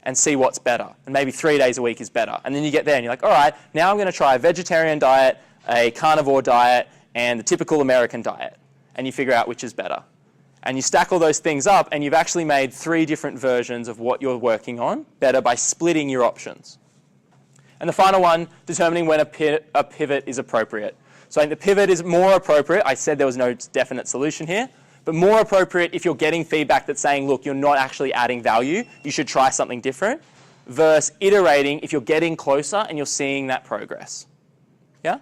and see what's better. And maybe 3 days a week is better. And then you get there and you're like, all right, now I'm going to try a vegetarian diet, a carnivore diet, and the typical American diet. And you figure out which is better. And you stack all those things up and you've actually made 3 different versions of what you're working on better by splitting your options. And the final one, determining when a pivot is appropriate. So I think the pivot is more appropriate. I said there was no definite solution here. But more appropriate if you're getting feedback that's saying, look, you're not actually adding value, you should try something different, versus iterating if you're getting closer and you're seeing that progress. Yeah?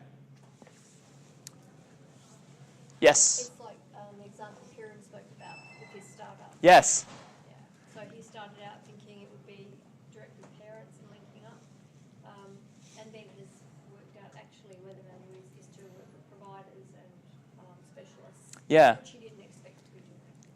Yes? It's like the example Kieran spoke about with his startup. Yes. Yeah. So he started out thinking it would be direct with parents and linking up. And then it has worked out actually where the value is to work with providers and specialists. Yeah.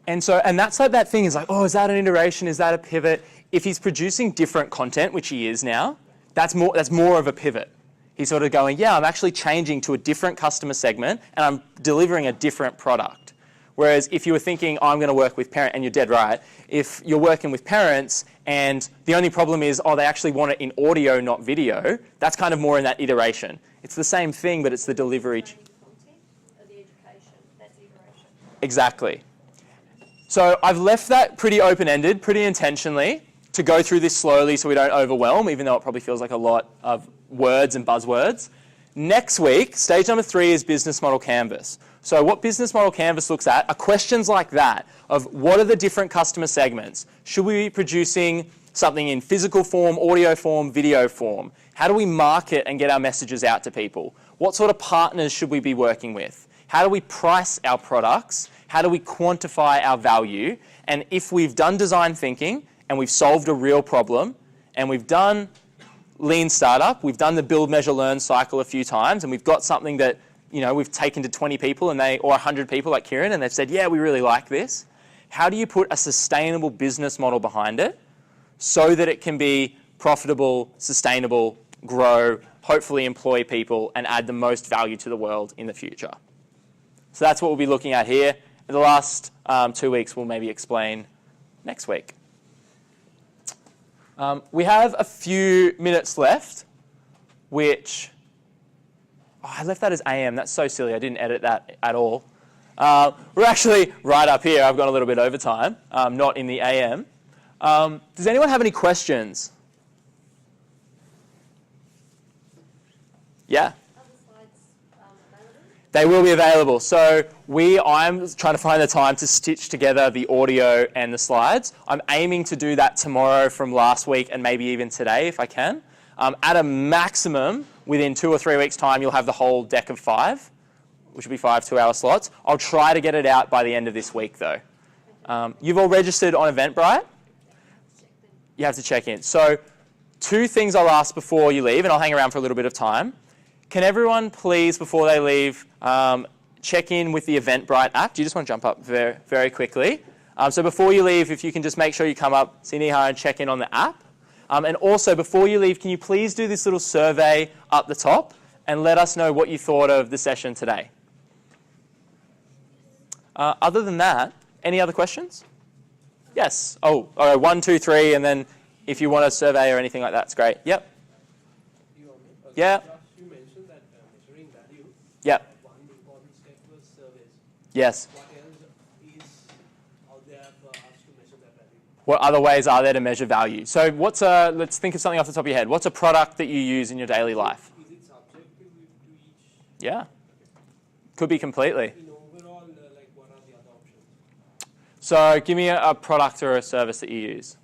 And that's like that thing is like, oh, is that an iteration? Is that a pivot? If he's producing different content, which he is now, that's more of a pivot. He's sort of going, yeah, I'm actually changing to a different customer segment and I'm delivering a different product. Whereas if you were thinking, oh, I'm going to work with parents, and you're dead right, if you're working with parents and the only problem is, oh, they actually want it in audio, not video, that's kind of more in that iteration. It's the same thing, but it's the delivery. The education, that's iteration. Exactly. So I've left that pretty open-ended, pretty intentionally, to go through this slowly so we don't overwhelm, even though it probably feels like a lot of words and buzzwords. Next week, stage number 3 is business model canvas. So what Business Model Canvas looks at are questions like that of what are the different customer segments? Should we be producing something in physical form, audio form, video form? How do we market and get our messages out to people? What sort of partners should we be working with? How do we price our products? How do we quantify our value? And if we've done design thinking and we've solved a real problem and we've done lean startup, we've done the build, measure, learn cycle a few times, and we've got something that we've taken to 20 people or 100 people like Kieran, and they've said, yeah, we really like this. How do you put a sustainable business model behind it so that it can be profitable, sustainable, grow, hopefully employ people, and add the most value to the world in the future? So that's what we'll be looking at here. In the last 2 weeks, we'll maybe explain next week. We have a few minutes left, which... I left that as AM. That's so silly. I didn't edit that at all. We're actually right up here. I've gone a little bit over time, not in the AM. Does anyone have any questions? Yeah? They will be available. So I'm trying to find the time to stitch together the audio and the slides. I'm aiming to do that tomorrow from last week and maybe even today if I can. At a maximum, within 2 or 3 weeks' time, you'll have the whole deck of 5, which will be 5 2-hour slots. I'll try to get it out by the end of this week, though. You've all registered on Eventbrite? You have to check in. So 2 things I'll ask before you leave, and I'll hang around for a little bit of time. Can everyone please, before they leave, check in with the Eventbrite app? Do you just want to jump up very, very quickly? So before you leave, if you can just make sure you come up, see Nihar, and check in on the app. And also, before you leave, can you please do this little survey up the top and let us know what you thought of the session today? Other than that, any other questions? Yes. Oh, all right, 1, 2, 3, and then if you want a survey or anything like that, it's great. Yep. Yeah. You mentioned that measuring value. Yep. One important step was surveys. Yes. What else is out there for us to measure that value? What other ways are there to measure value? So let's think of something off the top of your head. What's a product that you use in your daily life? Is it subjective to each? Yeah. Could be completely. In overall, what are the other options? So give me a product or a service that you use.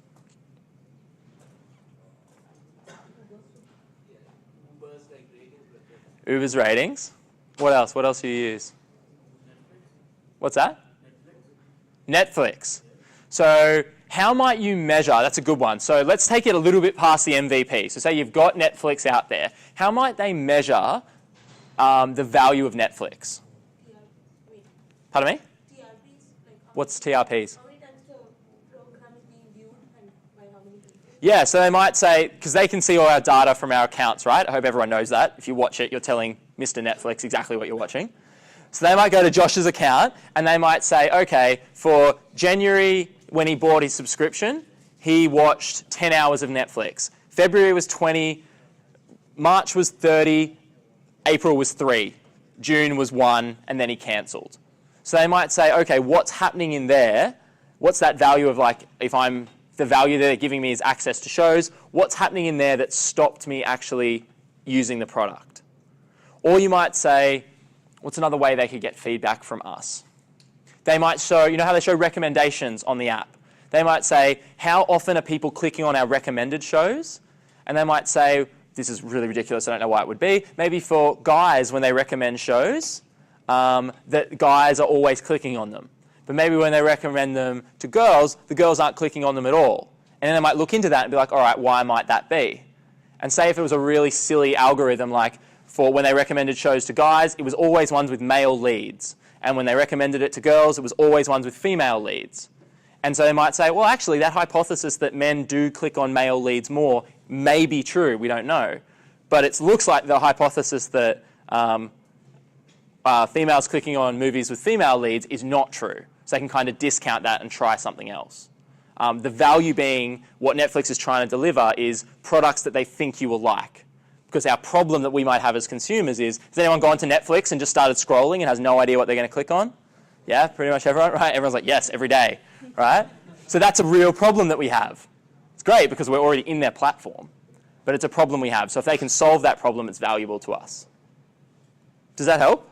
Uber's ratings. What else? What else do you use? What's that? Netflix. So how might you measure? That's a good one. So let's take it a little bit past the MVP. So say you've got Netflix out there. How might they measure the value of Netflix? Pardon me? What's TRPs? Yeah, so they might say, because they can see all our data from our accounts, right? I hope everyone knows that. If you watch it, you're telling Mr. Netflix exactly what you're watching. So they might go to Josh's account and they might say, okay, for January, when he bought his subscription, he watched 10 hours of Netflix. February was 20, March was 30, April was 3, June was 1, and then he cancelled. So they might say, okay, what's happening in there? What's that value of the value they're giving me is access to shows. What's happening in there that stopped me actually using the product? Or you might say, what's another way they could get feedback from us? They might show, you know how they show recommendations on the app? They might say, how often are people clicking on our recommended shows? And they might say, this is really ridiculous, I don't know why it would be. Maybe for guys, when they recommend shows, that guys are always clicking on them. But maybe when they recommend them to girls, the girls aren't clicking on them at all. And then they might look into that and be like, all right, why might that be? And say if it was a really silly algorithm, like for when they recommended shows to guys, it was always ones with male leads. And when they recommended it to girls, it was always ones with female leads. And so they might say, well, actually, that hypothesis that men do click on male leads more may be true. We don't know. But it looks like the hypothesis that females clicking on movies with female leads is not true. So they can kind of discount that and try something else. The value being what Netflix is trying to deliver is products that they think you will like. Because our problem that we might have as consumers is, has anyone gone to Netflix and just started scrolling and has no idea what they're going to click on? Yeah, pretty much everyone, right? Everyone's like, yes, every day, right? So that's a real problem that we have. It's great because we're already in their platform, but it's a problem we have. So if they can solve that problem, it's valuable to us. Does that help?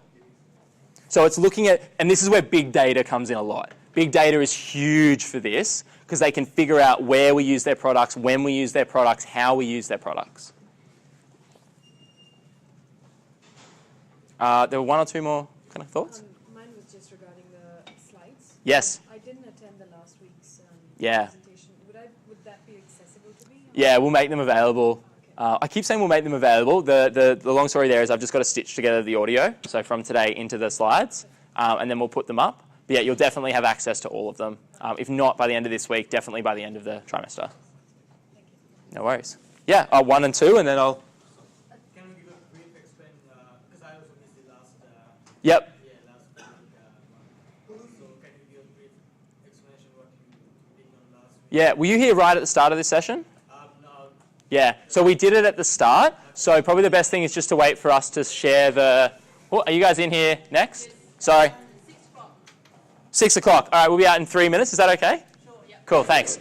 So it's looking at, and this is where big data comes in a lot. Big data is huge for this because they can figure out where we use their products, when we use their products, how we use their products. There were one or two more kind of thoughts? Mine was just regarding the slides. Yes. I didn't attend the last week's Yeah. presentation. Would that be accessible to me? Yeah, we'll make them available. I keep saying we'll make them available. The long story there is I've just got to stitch together the audio, so from today into the slides, and then we'll put them up. But yeah, you'll definitely have access to all of them. If not by the end of this week, definitely by the end of the trimester. No worries. Yeah, 1 and 2, and then I'll... Can we give a brief explain, because I also missed the last... Yep. Yeah, last week. So can you give a brief explanation what you did on last week? Yeah, were you here right at the start of this session? No. Yeah, so we did it at the start. So probably the best thing is just to wait for us to share the... Oh, are you guys in here next? Sorry. 6 o'clock. All right, we'll be out in 3 minutes. Is that okay? Sure, yeah. Cool, thanks.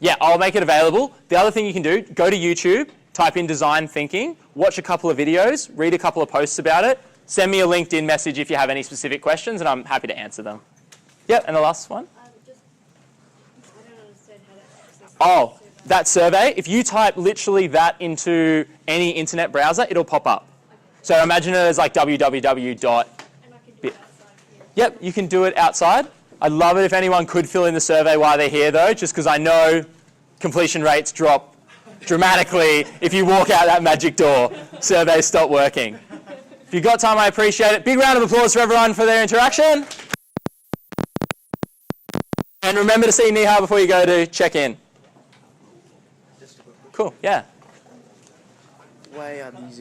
Yeah, I'll make it available. The other thing you can do, go to YouTube, type in design thinking, watch a couple of videos, read a couple of posts about it, send me a LinkedIn message if you have any specific questions, and I'm happy to answer them. Yep, and the last one? I don't understand how to access Oh, that survey, if you type literally that into any internet browser, it'll pop up. So imagine it as like www. Yep, you can do it outside. I'd love it if anyone could fill in the survey while they're here though, just because I know completion rates drop dramatically if you walk out that magic door. Surveys stop working. If you've got time, I appreciate it. Big round of applause for everyone for their interaction. And remember to see Nihal before you go to check in. Cool, yeah. Why are these